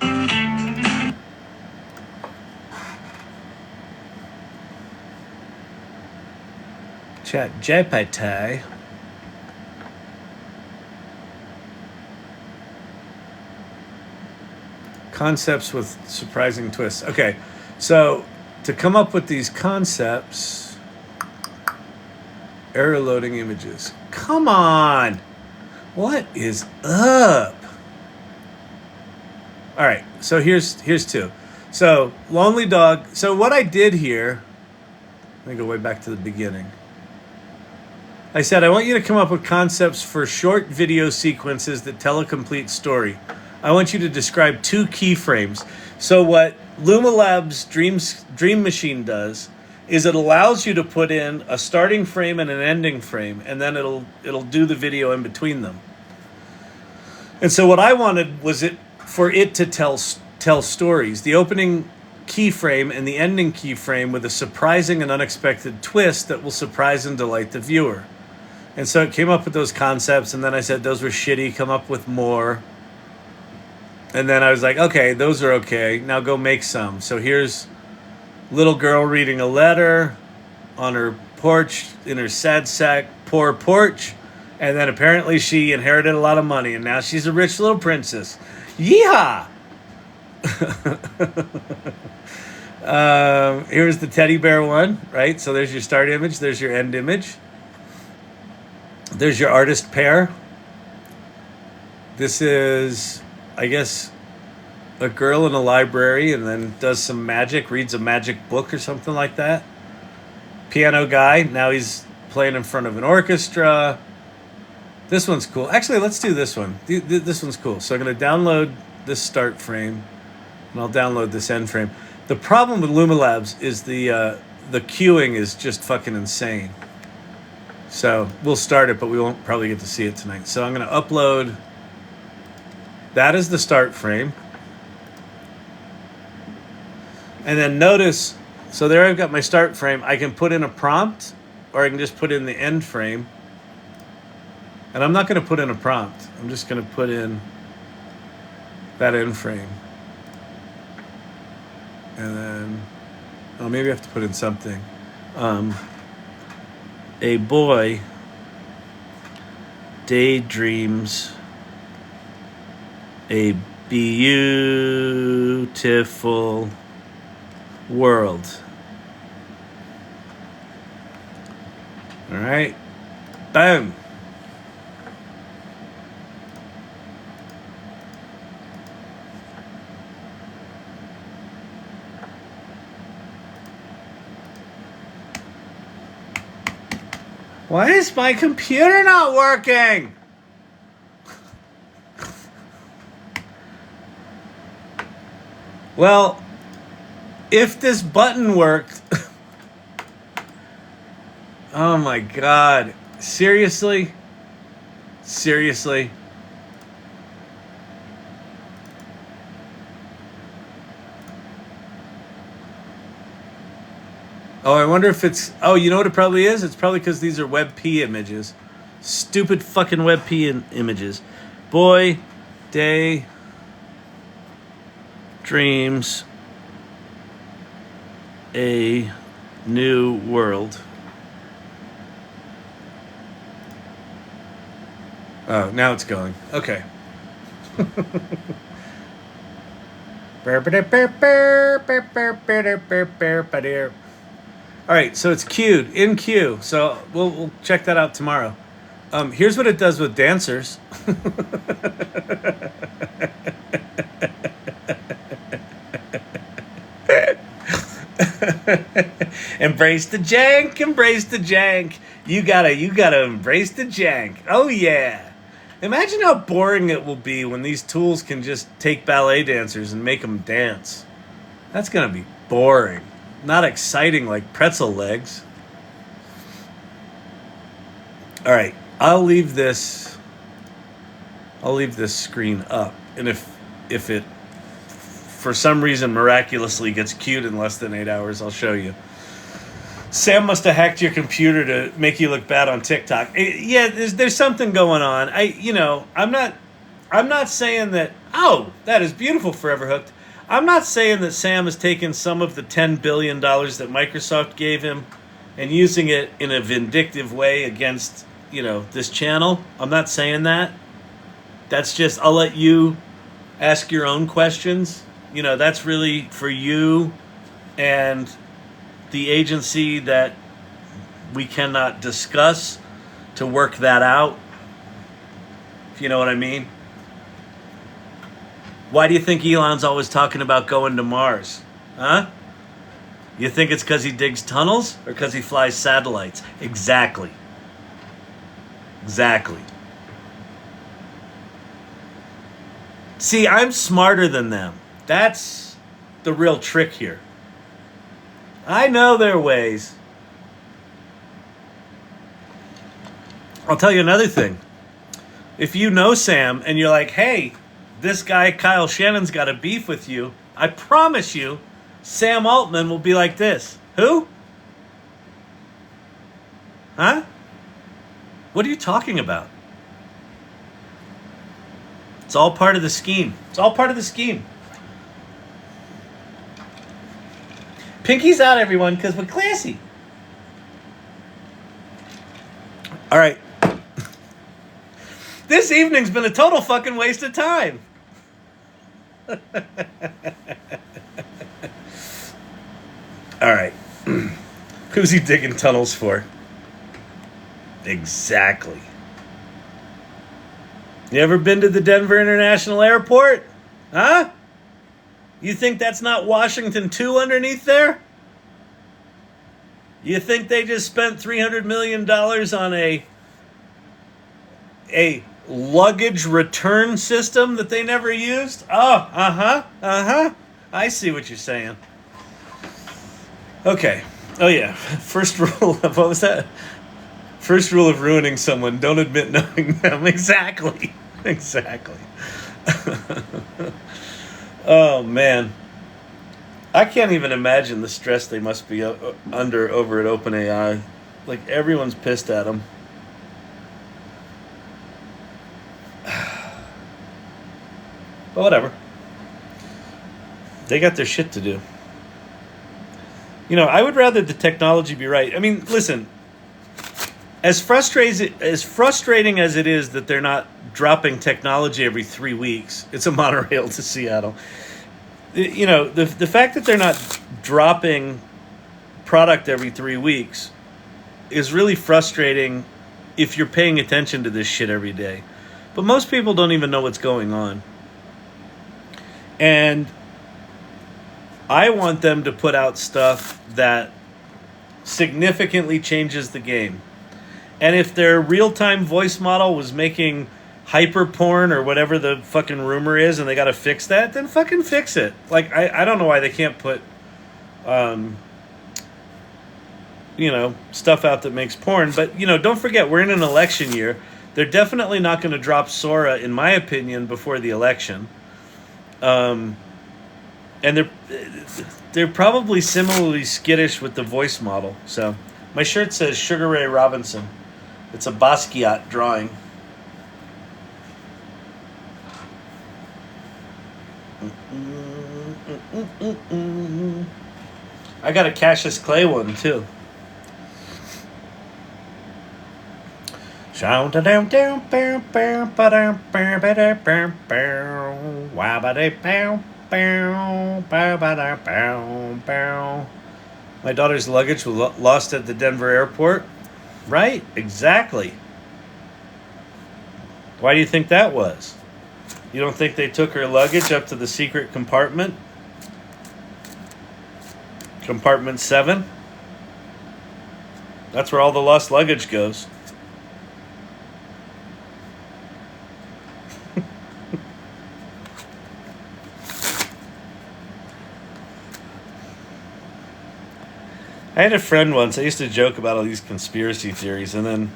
ChatGPT. Concepts with surprising twists. Okay, so to come up with these concepts, error loading images. Come on! What is up? All right, so here's 2. So, lonely dog. So what I did here, let me go way back to the beginning. I said, I want you to come up with concepts for short video sequences that tell a complete story. I want you to describe 2 keyframes. So what Luma Labs Dream Machine does is it allows you to put in a starting frame and an ending frame, and then it'll do the video in between them. And so what I wanted was for it to tell stories. The opening keyframe and the ending keyframe with a surprising and unexpected twist that will surprise and delight the viewer. And so it came up with those concepts, and then I said those were shitty, come up with more. And then I was like, okay, those are okay. Now go make some. So here's little girl reading a letter on her porch in her sad sack poor porch. And then apparently she inherited a lot of money, and now she's a rich little princess. Yeehaw! Here's the teddy bear one, right? So there's your start image. There's your end image. There's your artist pair. This is, I guess, a girl in a library and then does some magic, reads a magic book or something like that. Piano guy, now he's playing in front of an orchestra. This one's cool. Actually, let's do this one. This one's cool. So I'm going to download this start frame, and I'll download this end frame. The problem with Luma Labs is the queuing is just fucking insane. So we'll start it, but we won't probably get to see it tonight. So I'm going to upload. That is the start frame. And then notice, so there I've got my start frame. I can put in a prompt, or I can just put in the end frame. And I'm not going to put in a prompt. I'm just going to put in that end frame. And then, oh, maybe I have to put in something. A boy daydreams a beautiful world. All right. Boom. Why is my computer not working? Well, if this button worked... Oh my God. Seriously? Seriously? Oh, I wonder if it's... Oh, you know what it probably is? It's probably because these are WebP images. Stupid fucking WebP images. Boy, day, dreams, a new world. Oh, now it's going. Okay. All right, so it's queued in queue. So we'll check that out tomorrow. Here's what it does with dancers. Embrace the jank, embrace the jank. You gotta embrace the jank. Oh yeah. Imagine how boring it will be when these tools can just take ballet dancers and make them dance. That's gonna be boring. Not exciting like pretzel legs. All right, I'll leave this screen up, and if it for some reason miraculously gets queued in less than 8 hours, I'll show you. Sam must have hacked your computer to make you look bad on TikTok. Yeah, there's something going on. I'm not saying that. Oh, that is beautiful, Forever Hooked. I'm not saying that Sam has taken some of the $10 billion that Microsoft gave him and using it in a vindictive way against, this channel. I'm not saying that. That's just, I'll let you ask your own questions. That's really for you and the agency that we cannot discuss to work that out. If you know what I mean. Why do you think Elon's always talking about going to Mars? Huh? You think it's because he digs tunnels or because he flies satellites? Exactly. See, I'm smarter than them. That's the real trick here. I know their ways. I'll tell you another thing. If you know Sam and you're like, hey, this guy Kyle Shannon's got a beef with you, I promise you, Sam Altman will be like this. Who? Huh? What are you talking about? It's all part of the scheme. Pinky's out, everyone, because we're classy. All right. This evening's been a total fucking waste of time. All right. Who's he digging tunnels for? Exactly. You ever been to the Denver International Airport? Huh? You think that's not Washington 2 underneath there? You think they just spent $300 million on a luggage return system that they never used? Oh, I see what you're saying. Okay. Oh yeah. First rule of, what was that? First rule of ruining someone, don't admit knowing them. Exactly. Oh, man. I can't even imagine the stress they must be under over at OpenAI. Like, everyone's pissed at them. But whatever. They got their shit to do. I would rather the technology be right. I mean, listen, as frustrating as it is that they're not dropping technology every 3 weeks, it's a monorail to Seattle. The fact that they're not dropping product every 3 weeks is really frustrating if you're paying attention to this shit every day. But most people don't even know what's going on. And I want them to put out stuff that significantly changes the game. And if their real-time voice model was making hyper porn or whatever the fucking rumor is and they got to fix that, then fucking fix it. Like, I don't know why they can't put, stuff out that makes porn. But, don't forget, we're in an election year. They're definitely not going to drop Sora, in my opinion, before the election. And they're probably similarly skittish with the voice model. So my shirt says Sugar Ray Robinson. It's a Basquiat drawing. I got a Cassius Clay one too. Bow, bow, bow, bow, bow, bow. My daughter's luggage was lost at the Denver airport. Right? Exactly. Why do you think that was? You don't think they took her luggage up to the secret compartment? Compartment 7? That's where all the lost luggage goes. I had a friend once, I used to joke about all these conspiracy theories, and then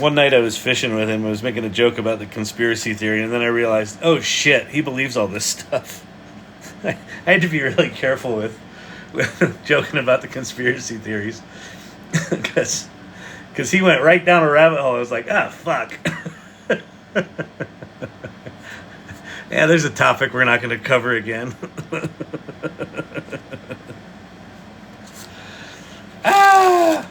one night I was fishing with him, I was making a joke about the conspiracy theory, and then I realized, oh shit, he believes all this stuff. I had to be really careful with joking about the conspiracy theories, because he went right down a rabbit hole. I was like, ah, fuck. Yeah, there's a topic we're not going to cover again. Ah!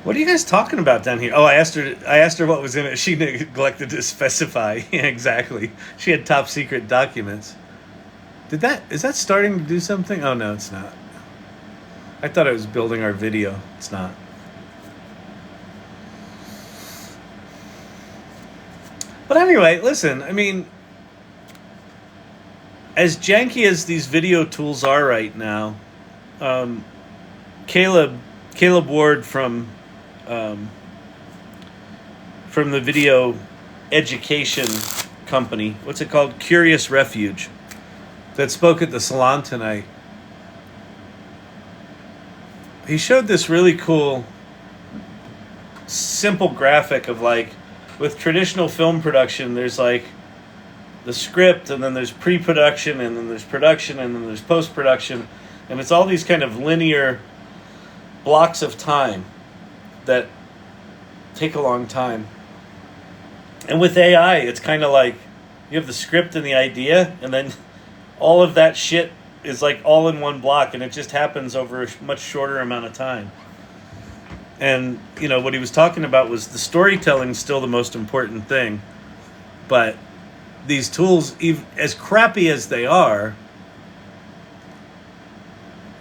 What are you guys talking about down here? Oh, I asked her what was in it. She neglected to specify. Yeah, exactly. She had top secret documents. Is that starting to do something? Oh no, it's not. I thought it was building our video. It's not. But anyway, listen, I mean, as janky as these video tools are right now, Caleb Ward from the video education company, what's it called? Curious Refuge, that spoke at the salon tonight. He showed this really cool, simple graphic of like, with traditional film production, there's like the script, and then there's pre-production, and then there's production, and then there's post-production, and it's all these kind of linear blocks of time that take a long time. And with AI, it's kind of like you have the script and the idea, and then all of that shit is like all in one block, and it just happens over a much shorter amount of time. And, you know, what he was talking about was the storytelling still the most important thing. But these tools, as crappy as they are,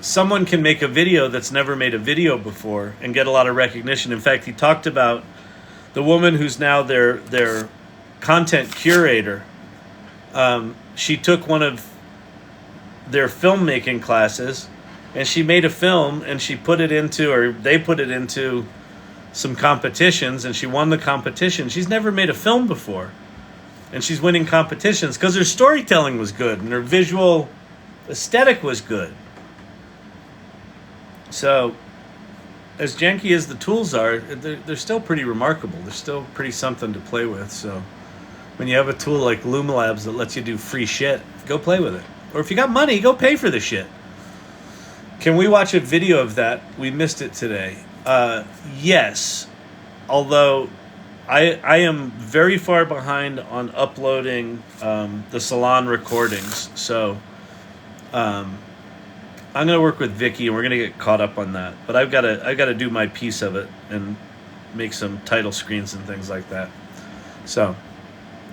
someone can make a video that's never made a video before and get a lot of recognition. In fact, he talked about the woman who's now their content curator. She took one of their filmmaking classes, and she made a film, and they put it into some competitions, and she won the competition. She's never made a film before, and she's winning competitions because her storytelling was good and her visual aesthetic was good. So, as janky as the tools are, they're still pretty remarkable. They're still pretty something to play with. So, when you have a tool like Luma Labs that lets you do free shit, go play with it. Or if you got money, go pay for the shit. Can we watch a video of that? We missed it today. Yes. Although I am very far behind on uploading the salon recordings. So I'm going to work with Vicky, and we're going to get caught up on that. But I've got to do my piece of it and make some title screens and things like that. So,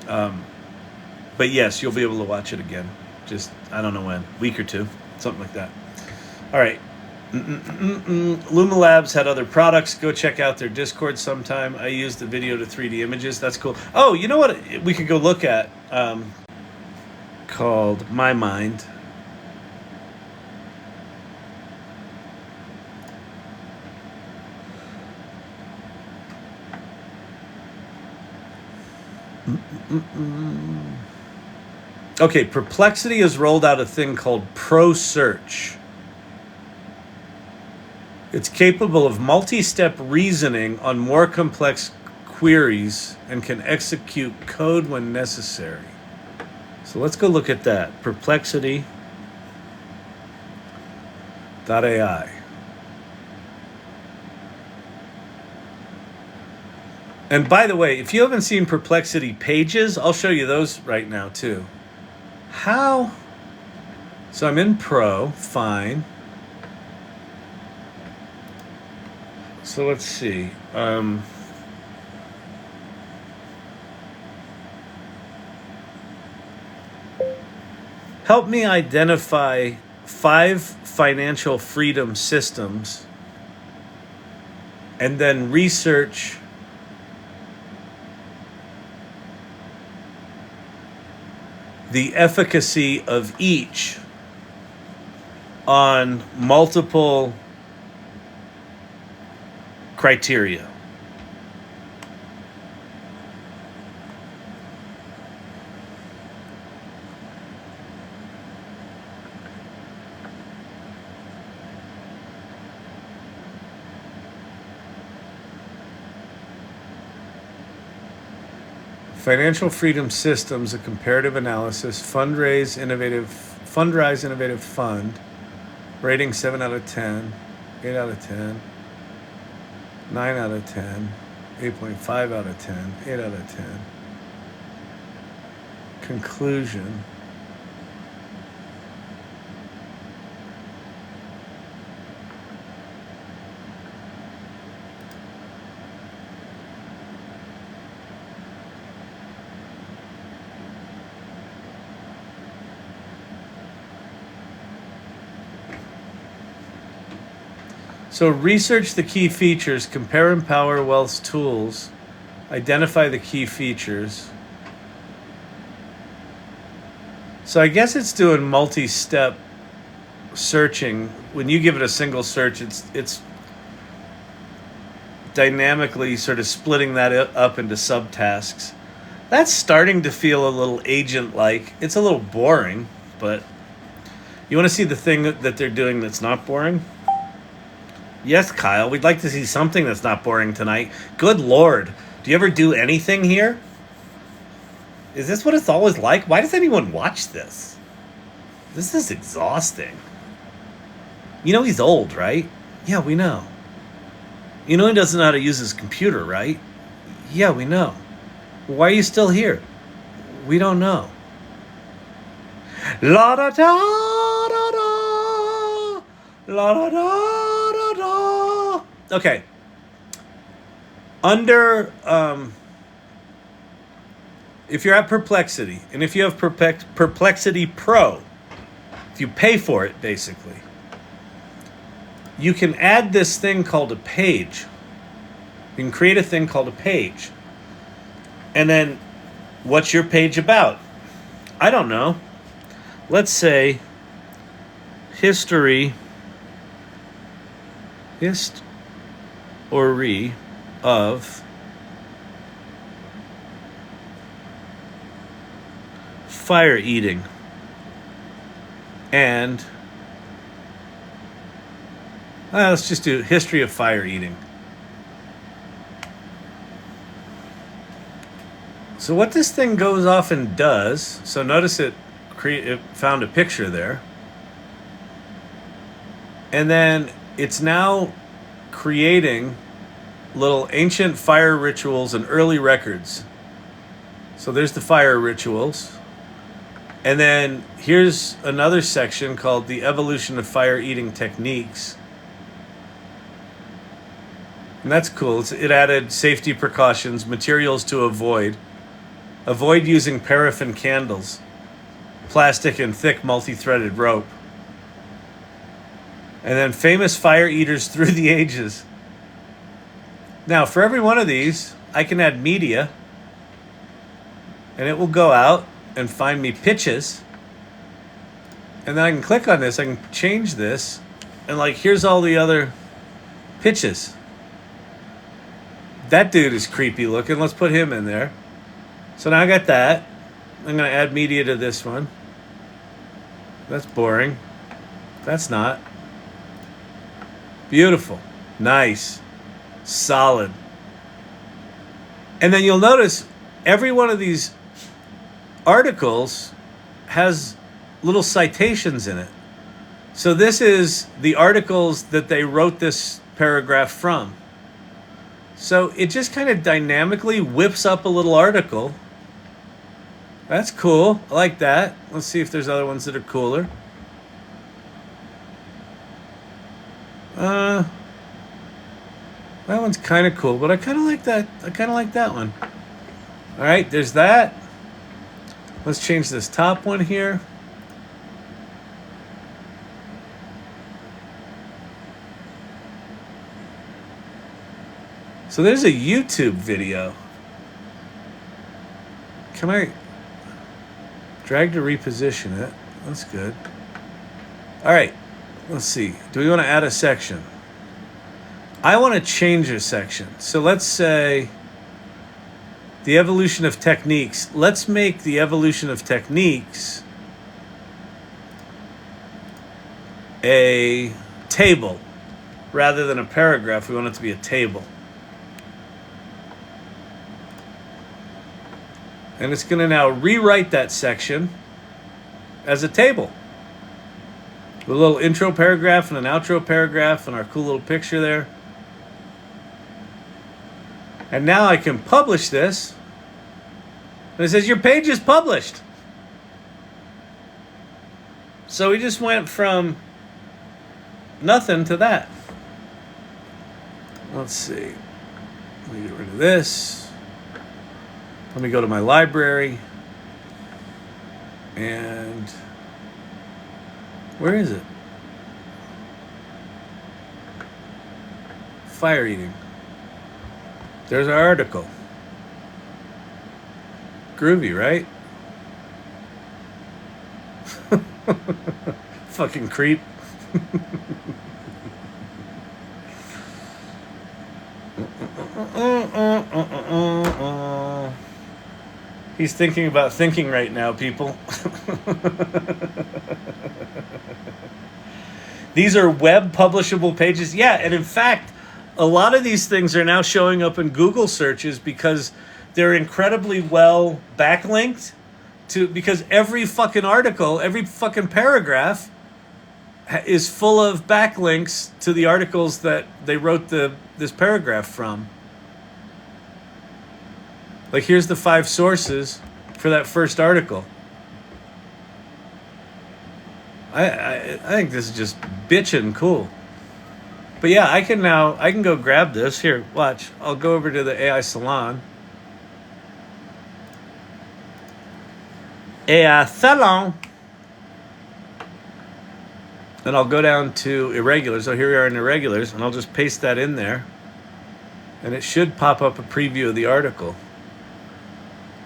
but yes, you'll be able to watch it again. Just, I don't know when, week or two, something like that. All right. Luma Labs had other products. Go check out their Discord sometime. I used the video to 3D images. That's cool. Oh, you know what we could go look at? Called My Mind. Okay, Perplexity has rolled out a thing called Pro Search. It's capable of multi-step reasoning on more complex queries and can execute code when necessary. So let's go look at that. Perplexity.ai. And by the way, if you haven't seen Perplexity Pages, I'll show you those right now too. How? So I'm in Pro, fine. So let's see. Help me identify 5 financial freedom systems and then research the efficacy of each on multiple criteria. Financial freedom systems, a comparative analysis, fundraise innovative fund, rating 7 out of 10, 8 out of 10, 9 out of 10, 8.5 out of 10, 8 out of 10. Conclusion. So research the key features, compare Empower Wealth's tools, identify the key features. So I guess it's doing multi-step searching. When you give it a single search, it's dynamically sort of splitting that up into subtasks. That's starting to feel a little agent-like. It's a little boring, but you want to see the thing that they're doing that's not boring? Yes, Kyle, we'd like to see something that's not boring tonight. Good Lord. Do you ever do anything here? Is this what it's always like? Why does anyone watch this? This is exhausting. You know he's old, right? Yeah, we know. You know he doesn't know how to use his computer, right? Yeah, we know. Why are you still here? We don't know. La da da da da. La da da. Okay. Under, if you're at Perplexity, and if you have Perplexity Pro, if you pay for it, basically, you can add this thing called a page. You can create a thing called a page. And then, what's your page about? I don't know. Let's say, history of fire eating and let's just do history of fire eating. So what this thing goes off and does, so notice it found a picture there, and then it's now creating little ancient fire rituals and early records. So there's the fire rituals. And then here's another section called the evolution of fire eating techniques. And that's cool. It added safety precautions, materials to avoid using paraffin candles, plastic and thick multi-threaded rope. And then famous fire eaters through the ages. Now, for every one of these, I can add media, and it will go out and find me pitches. And then I can click on this, I can change this, and like, here's all the other pitches. That dude is creepy looking. Let's put him in there. So now I got that. I'm going to add media to this one. That's boring. That's not. Beautiful. Nice. Solid. And then you'll notice every one of these articles has little citations in it. So this is the articles that they wrote this paragraph from. So it just kind of dynamically whips up a little article. That's cool. I like that. Let's see if there's other ones that are cooler. That one's kind of cool, but I kind of like that. I kind of like that one. All right, there's that. Let's change this top one here. So there's a YouTube video. Can I drag to reposition it? That's good. All right, let's see. Do we want to add a section? I want to change a section. So let's say the evolution of techniques. Let's make the evolution of techniques a table rather than a paragraph. We want it to be a table. And it's going to now rewrite that section as a table. With a little intro paragraph and an outro paragraph and our cool little picture there. And now I can publish this. And it says, your page is published. So we just went from nothing to that. Let's see. Let me get rid of this. Let me go to my library. And where is it? Fire eating. There's our article. Groovy, right? Fucking creep. He's thinking about thinking right now, people. These are web publishable pages. Yeah, and in fact, a lot of these things are now showing up in Google searches because they're incredibly well backlinked to, because every fucking article, every fucking paragraph is full of backlinks to the articles that they wrote this paragraph from. Like, here's the 5 sources for that first article. I think this is just bitchin' cool. But yeah, I can go grab this. Here, watch. I'll go over to the AI Salon. AI Salon. And I'll go down to irregulars. So here we are in irregulars, and I'll just paste that in there. And it should pop up a preview of the article.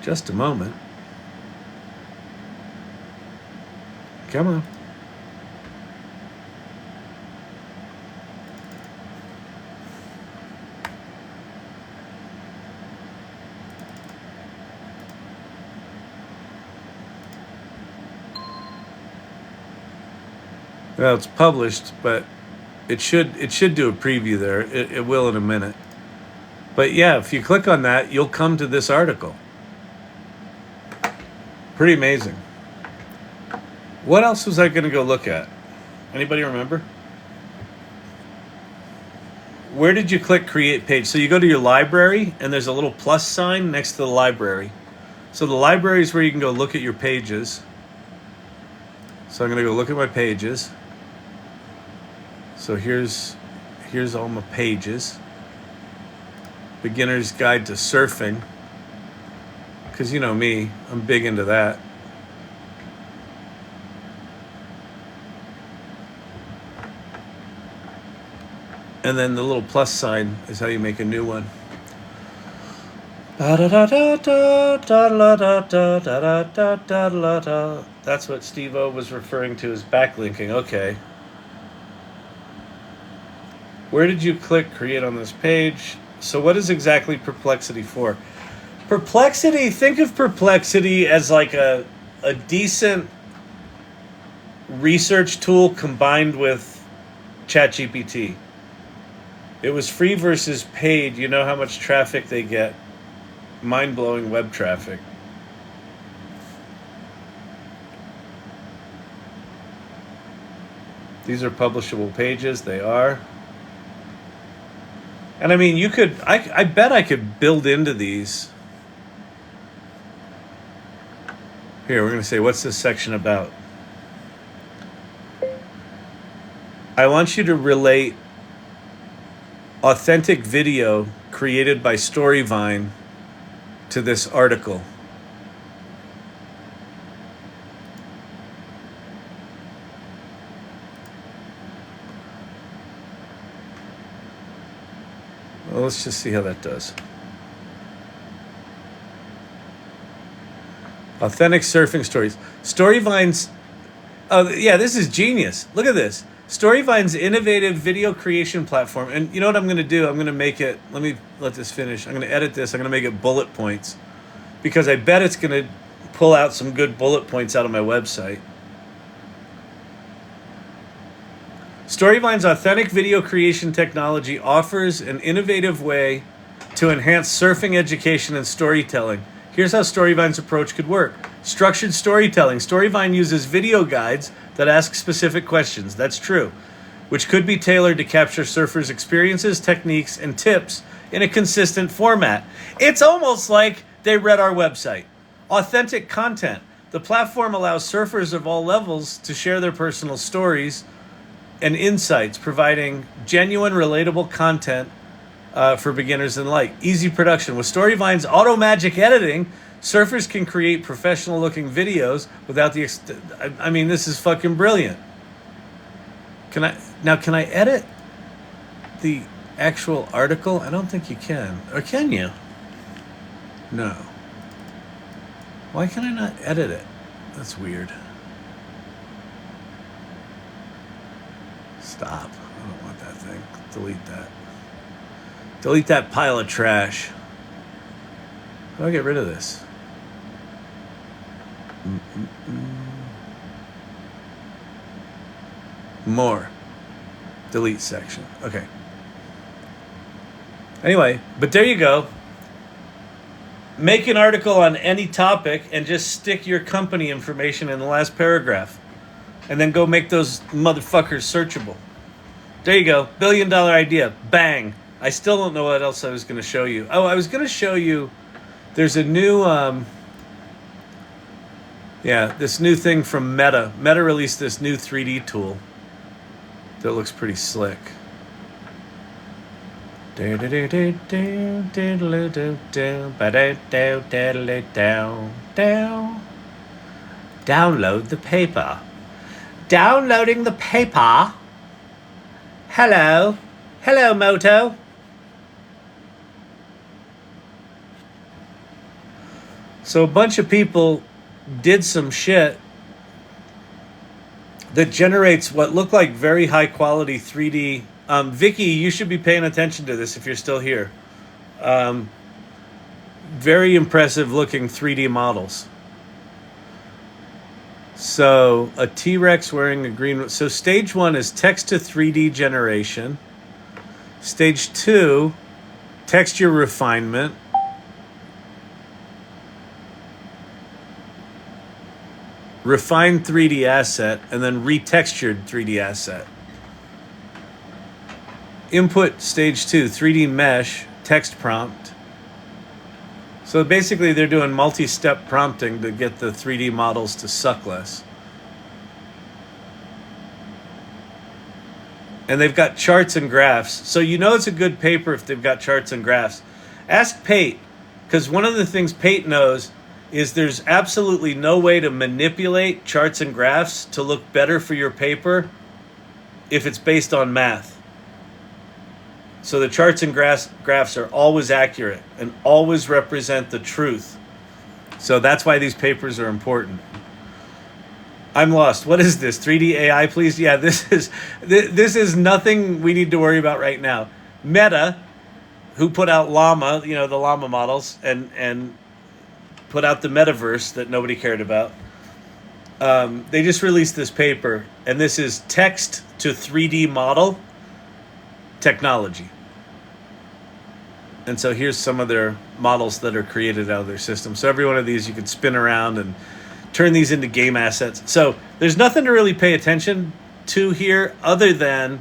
Just a moment. Come on. Well, it's published, but it should do a preview there. It will in a minute. But yeah, if you click on that, you'll come to this article. Pretty amazing. What else was I going to go look at? Anybody remember? Where did you click create page? So you go to your library, and there's a little plus sign next to the library. So the library is where you can go look at your pages. So I'm going to go look at my pages. So here's all my pages. Beginner's Guide to Surfing. Because you know me, I'm big into that. And then the little plus sign is how you make a new one. That's what Steve-O was referring to as backlinking. Okay. Where did you click create on this page? So what is exactly Perplexity for? Perplexity, think of Perplexity as like a decent research tool combined with ChatGPT. It was free versus paid. You know how much traffic they get. Mind-blowing web traffic. These are publishable pages. They are. And I mean, you could, I bet I could build into these. Here, we're going to say, what's this section about? I want you to relate authentic video created by Storyvine to this article. Well, let's just see how that does. Authentic surfing stories. Storyvine's... Oh, yeah, this is genius. Look at this. Storyvine's innovative video creation platform. And you know what I'm going to do? I'm going to make it... let this finish. I'm going to edit this. I'm going to make it bullet points. Because I bet it's going to pull out some good bullet points out of my website. Storyvine's authentic video creation technology offers an innovative way to enhance surfing education and storytelling. Here's how Storyvine's approach could work. Structured storytelling. Storyvine uses video guides that ask specific questions. That's true. Which could be tailored to capture surfers' experiences, techniques, and tips in a consistent format. It's almost like they read our website. Authentic content. The platform allows surfers of all levels to share their personal stories and insights, providing genuine, relatable content for beginners alike. Easy production. With Storyvine's auto magic editing, surfers can create professional-looking videos without the... I mean, this is fucking brilliant. Can I edit the actual article? I don't think you can. Or can you? No. Why can I not edit it? That's weird. Stop. I don't want that thing. Delete that. Delete that pile of trash. How do I get rid of this? More. Delete section. Okay. Anyway, but there you go. Make an article on any topic and just stick your company information in the last paragraph. And then go make those motherfuckers searchable. There you go. $1 billion idea. Bang. I still don't know what else I was going to show you. Oh, I was going to show you... There's a new... this new thing from Meta. Meta released this new 3D tool that looks pretty slick. Download the paper. Downloading the paper. Hello. Hello, Moto. So a bunch of people did some shit that generates what look like very high quality 3D. Vicky, you should be paying attention to this if you're still here. Very impressive looking 3D models. So a T-Rex wearing a green... So stage 1 is text to 3D generation. Stage 2, texture refinement. Refined 3D asset, and then retextured 3D asset. Input stage 2, 3D mesh, text prompt. So basically they're doing multi-step prompting to get the 3D models to suck less. And they've got charts and graphs. So you know it's a good paper if they've got charts and graphs. Ask Pate, because one of the things Pate knows is there's absolutely no way to manipulate charts and graphs to look better for your paper if it's based on math. So the charts and graphs are always accurate and always represent the truth. So that's why these papers are important. I'm lost. What is this? 3D AI, please? Yeah, this is nothing we need to worry about right now. Meta, who put out Llama, the Llama models, and put out the metaverse that nobody cared about. They just released this paper, and this is text to 3D model technology. And so here's some of their models that are created out of their system. So every one of these you can spin around and turn these into game assets. So there's nothing to really pay attention to here other than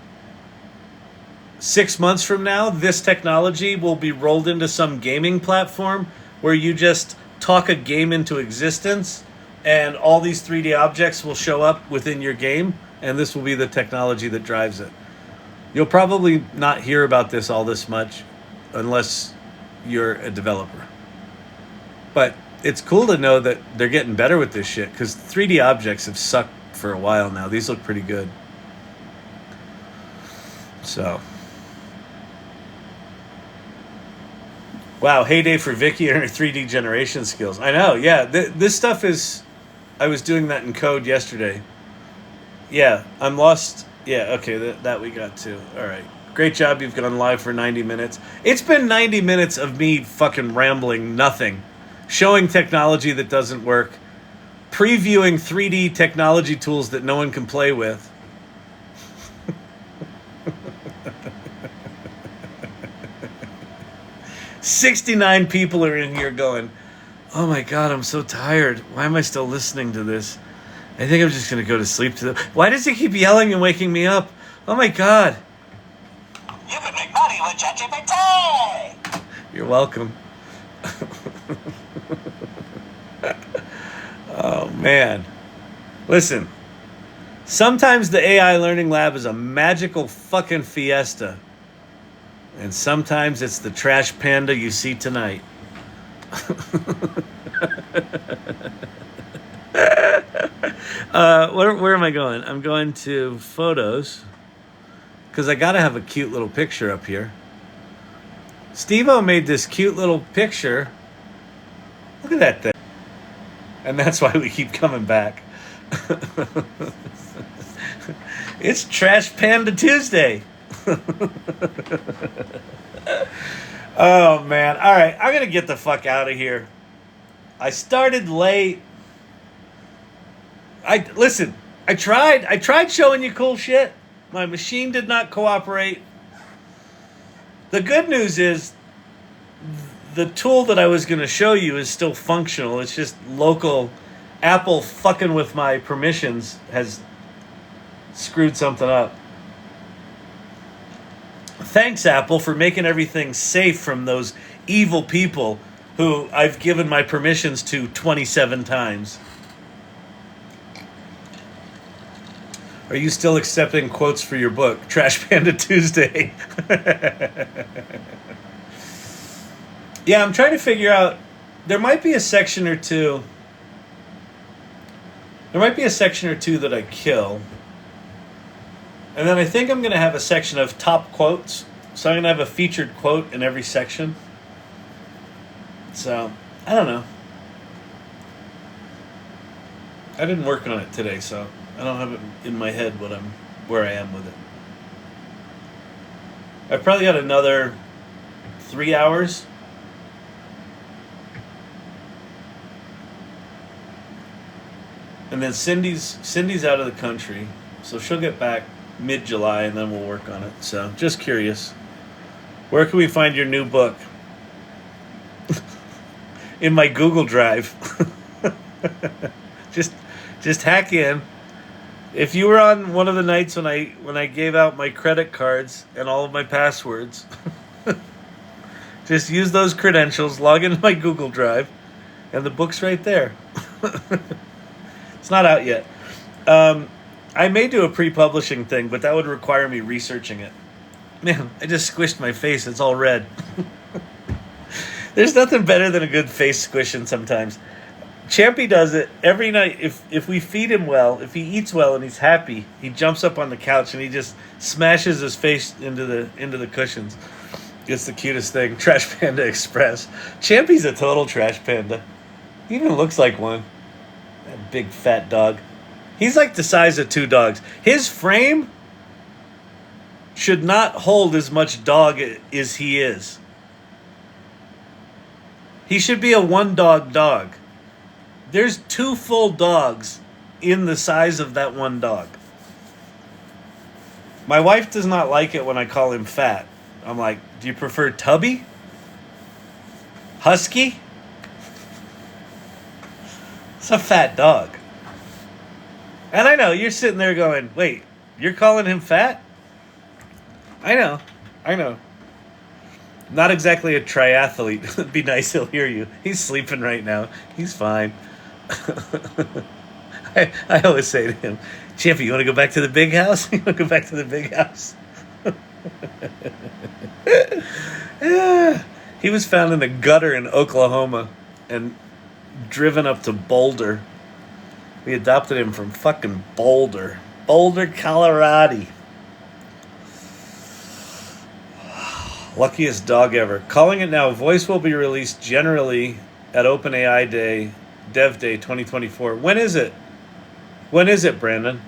6 months from now, this technology will be rolled into some gaming platform where you just talk a game into existence and all these 3D objects will show up within your game, and this will be the technology that drives it. You'll probably not hear about this much unless you're a developer. But it's cool to know that they're getting better with this shit, because 3D objects have sucked for a while now. These look pretty good. So, wow, heyday for Vicky and her 3D generation skills. I know, yeah. This stuff is... I was doing that in code yesterday. Yeah, I'm lost. Yeah, okay, that we got to. All right. Great job, you've gone live for 90 minutes. It's been 90 minutes of me fucking rambling nothing. Showing technology that doesn't work. Previewing 3D technology tools that no one can play with. 69 people are in here going, oh my God, I'm so tired. Why am I still listening to this? I think I'm just going to go to sleep. Why does he keep yelling and waking me up? Oh my God. You can make money with ChatGPT. You're welcome. Oh, man. Listen, sometimes the AI Learning Lab is a magical fucking fiesta. And sometimes it's the trash panda you see tonight. Where am I going? I'm going to photos, because I got to have a cute little picture up here. Steve-O made this cute little picture. Look at that thing. And that's why we keep coming back. It's Trash Panda Tuesday. Oh, man. All right, I'm going to get the fuck out of here. I started late. Listen, I tried showing you cool shit. My machine did not cooperate. The good news is the tool that I was going to show you is still functional. It's just local. Apple fucking with my permissions has screwed something up. Thanks, Apple, for making everything safe from those evil people who I've given my permissions to 27 times. Are you still accepting quotes for your book, Trash Panda Tuesday? Yeah, I'm trying to figure out. There might be a section or two. That I kill. And then I think I'm going to have a section of top quotes. So I'm going to have a featured quote in every section. So, I don't know. I didn't work on it today, so I don't have it in my head where I am with it. I've probably got another 3 hours. And then Cindy's out of the country, so she'll get back mid-July, and then we'll work on it. So, just curious. Where can we find your new book? In my Google Drive. Just hack in. If you were on one of the nights when I gave out my credit cards and all of my passwords, just use those credentials, log into my Google Drive, and the book's right there. It's not out yet. I may do a pre-publishing thing, but that would require me researching it. Man, I just squished my face. It's all red. There's nothing better than a good face squishing sometimes. Champy does it every night. If we feed him well, if he eats well and he's happy, he jumps up on the couch and he just smashes his face into the cushions. It's the cutest thing. Trash Panda Express. Champy's a total trash panda. He even looks like one. That big fat dog. He's like the size of 2 dogs. His frame should not hold as much dog as he is. He should be a 1-dog dog. There's 2 full dogs in the size of that 1 dog. My wife does not like it when I call him fat. I'm like, do you prefer Tubby? Husky? It's a fat dog. And I know, you're sitting there going, wait, you're calling him fat? I know. Not exactly a triathlete. It'd be nice he'll hear you. He's sleeping right now. He's fine. I always say to him, Champy, you want to go back to the big house? You want to go back to the big house? Yeah. He was found in a gutter in Oklahoma and driven up to Boulder. We adopted him from fucking Boulder. Boulder, Colorado. Luckiest dog ever. Calling it now. Voice will be released generally at OpenAI Day, Dev Day 2024. When is it? When is it, Brandon?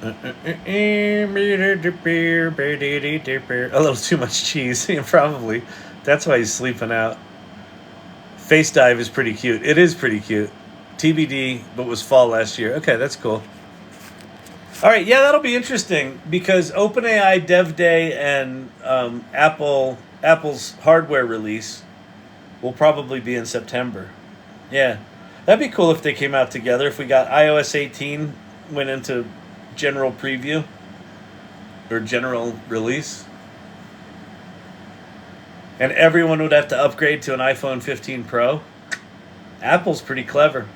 A little too much cheese. Probably. That's why he's sleeping out. Face Dive is pretty cute. It is pretty cute. TBD, but was fall last year. Okay, that's cool. All right, yeah, that'll be interesting because OpenAI Dev Day and Apple's hardware release will probably be in September. Yeah, that'd be cool if they came out together. If we got iOS 18 went into general preview or general release, and everyone would have to upgrade to an iPhone 15 Pro. Apple's pretty clever.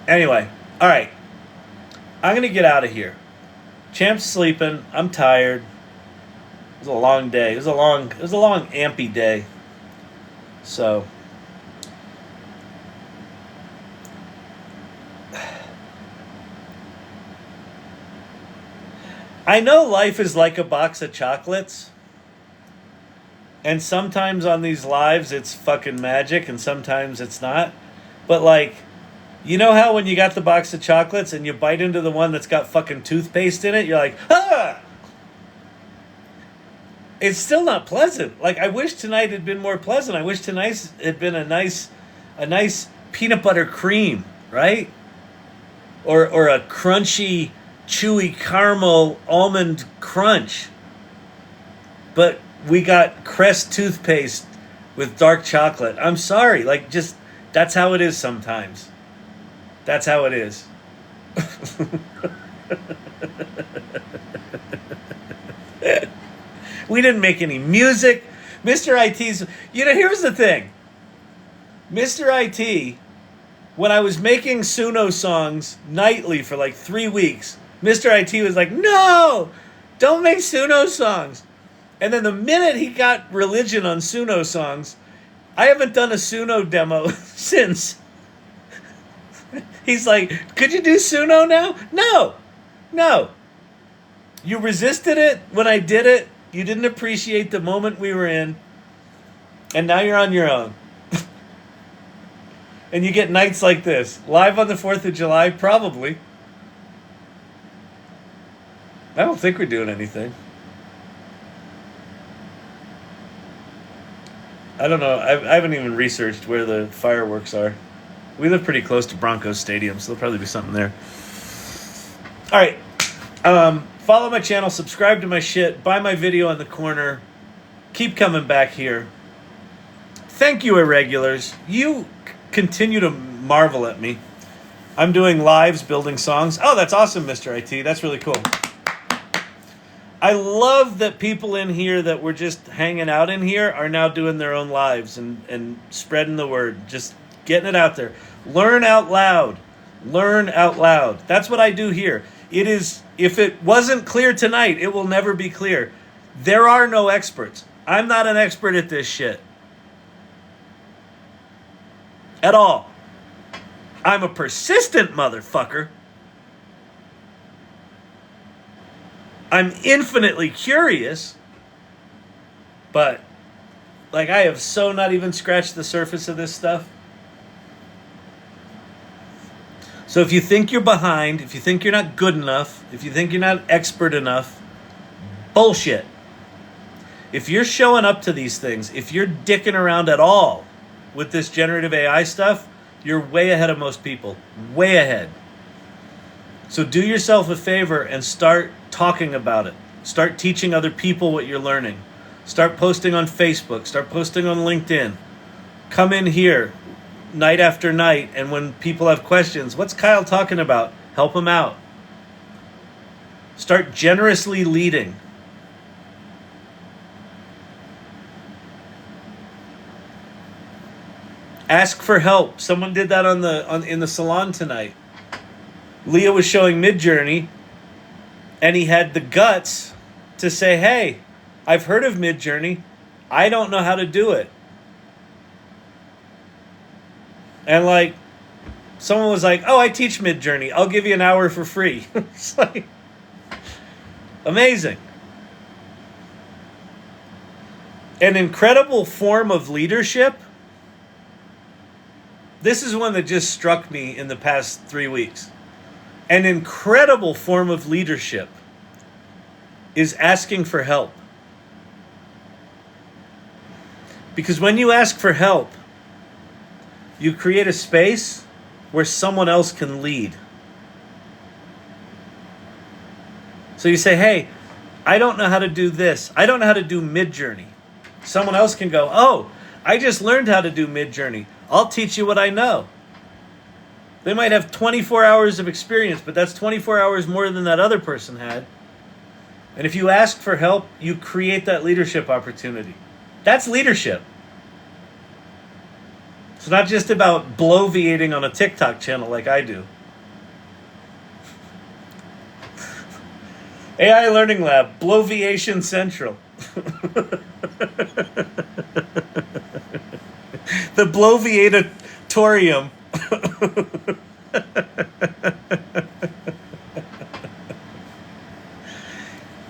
Anyway, all right. I'm going to get out of here. Champ's sleeping. I'm tired. It was a long day. It was a long ampy day. So I know life is like a box of chocolates. And sometimes on these lives it's fucking magic and sometimes it's not. But like, you know how when you got the box of chocolates and you bite into the one that's got fucking toothpaste in it, you're like, ah! It's still not pleasant. Like, I wish tonight had been more pleasant. I wish tonight had been a nice peanut butter cream, right? Or a crunchy, chewy caramel almond crunch. But we got Crest toothpaste with dark chocolate. I'm sorry. Like, just, that's how it is sometimes. That's how it is. We didn't make any music. Mr. IT's... You know, here's the thing. Mr. IT, when I was making Suno songs nightly for like 3 weeks, Mr. IT was like, no, don't make Suno songs. And then the minute he got religion on Suno songs, I haven't done a Suno demo since. He's like, could you do Suno now? No. You resisted it when I did it. You didn't appreciate the moment we were in. And now you're on your own. And you get nights like this. Live on the 4th of July? Probably. I don't think we're doing anything. I don't know. I haven't even researched where the fireworks are. We live pretty close to Broncos Stadium, so there'll probably be something there. All right. Follow my channel, subscribe to my shit, buy my video in the corner. Keep coming back here. Thank you, irregulars. You continue to marvel at me. I'm doing lives, building songs. Oh, that's awesome, Mr. IT. That's really cool. I love that people in here that were just hanging out in here are now doing their own lives and spreading the word. Just getting it out there. Learn out loud. Learn out loud. That's what I do here. It is, if it wasn't clear tonight, it will never be clear. There are no experts. I'm not an expert at this shit. At all. I'm a persistent motherfucker. I'm infinitely curious. But, like, I have so not even scratched the surface of this stuff. So if you think you're behind, if you think you're not good enough, if you think you're not expert enough, bullshit. If you're showing up to these things, if you're dicking around at all with this generative AI stuff, you're way ahead of most people. Way ahead. So do yourself a favor and start talking about it. Start teaching other people what you're learning. Start posting on Facebook. Start posting on LinkedIn. Come in here night after night, and when people have questions, what's Kyle talking about? Help him out. Start generously leading. Ask for help. Someone did that in the salon tonight. Leah was showing Midjourney, and he had the guts to say, hey, I've heard of Midjourney. I don't know how to do it. And like, someone was like, oh, I teach Midjourney. I'll give you an hour for free. It's like, amazing. An incredible form of leadership. This is one that just struck me in the past 3 weeks. An incredible form of leadership is asking for help. Because when you ask for help, you create a space where someone else can lead. So you say, hey, I don't know how to do this. I don't know how to do Midjourney. Someone else can go, oh, I just learned how to do Midjourney. I'll teach you what I know. They might have 24 hours of experience, but that's 24 hours more than that other person had. And if you ask for help, you create that leadership opportunity. That's leadership. It's not just about bloviating on a TikTok channel like I do. AI Learning Lab, Bloviation Central. The Bloviatorium.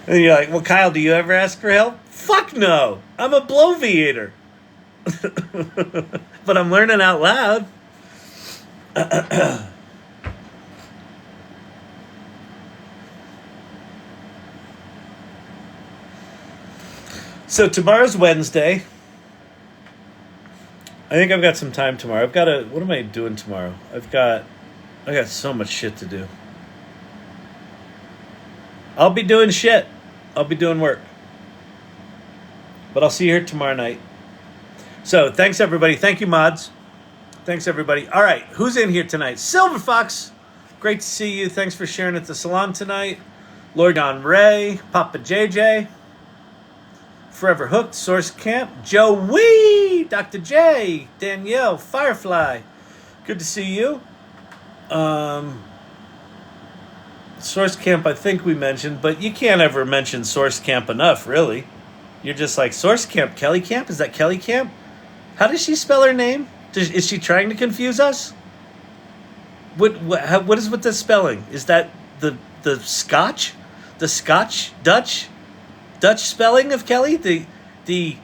And you're like, well, Kyle, do you ever ask for help? Fuck no. I'm a bloviator. But I'm learning out loud. So tomorrow's Wednesday. I think I've got some time tomorrow. What am I doing tomorrow? I got so much shit to do. I'll be doing shit. I'll be doing work. But I'll see you here tomorrow night. So, thanks everybody. Thank you, mods. Thanks everybody. All right, who's in here tonight? Silver Fox. Great to see you. Thanks for sharing at the salon tonight. Lord John Ray, Papa JJ. Forever Hooked, Source Camp, Joe Wee, Dr. J, Danielle, Firefly. Good to see you. Source Camp, I think we mentioned, but you can't ever mention Source Camp enough, really. You're just like, Source Camp, Kelly Camp? Is that Kelly Camp? How does she spell her name? Is she trying to confuse us? What is with the spelling? Is that the Scotch? The Scotch? Dutch spelling of Kelly? The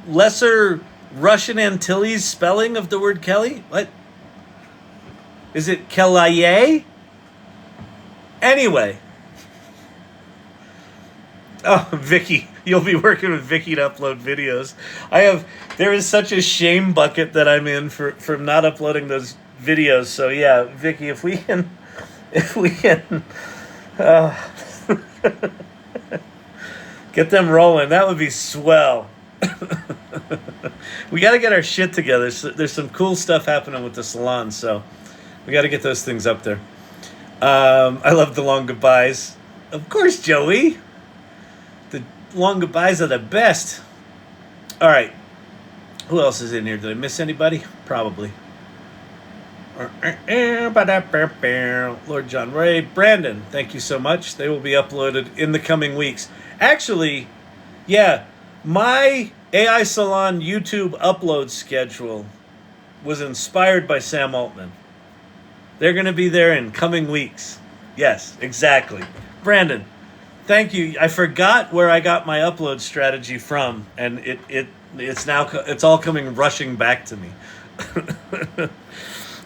lesser Russian Antilles spelling of the word Kelly? What? Is it Kelaye? Anyway. Oh, Vicky. You'll be working with Vicky to upload videos. There is such a shame bucket that I'm in for not uploading those videos. So yeah, Vicky, if we can get them rolling, that would be swell. We got to get our shit together. So there's some cool stuff happening with the salon, so we got to get those things up there. I love the long goodbyes. Of course, Joey. The long goodbyes are the best. All right. Who else is in here? Did I miss anybody? Probably. Lord John Ray. Brandon, thank you so much. They will be uploaded in the coming weeks. Actually, yeah, my AI Salon YouTube upload schedule was inspired by Sam Altman. They're going to be there in coming weeks. Yes, exactly. Brandon, thank you. I forgot where I got my upload strategy from, and it's all coming rushing back to me.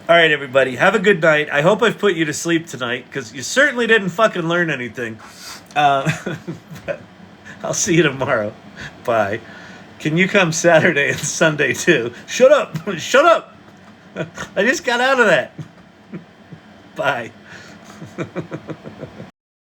All right, everybody, have a good night. I hope I've put you to sleep tonight, because you certainly didn't fucking learn anything. But I'll see you tomorrow. Bye. Can you come Saturday and Sunday too? Shut up. Shut up. I just got out of that. Bye.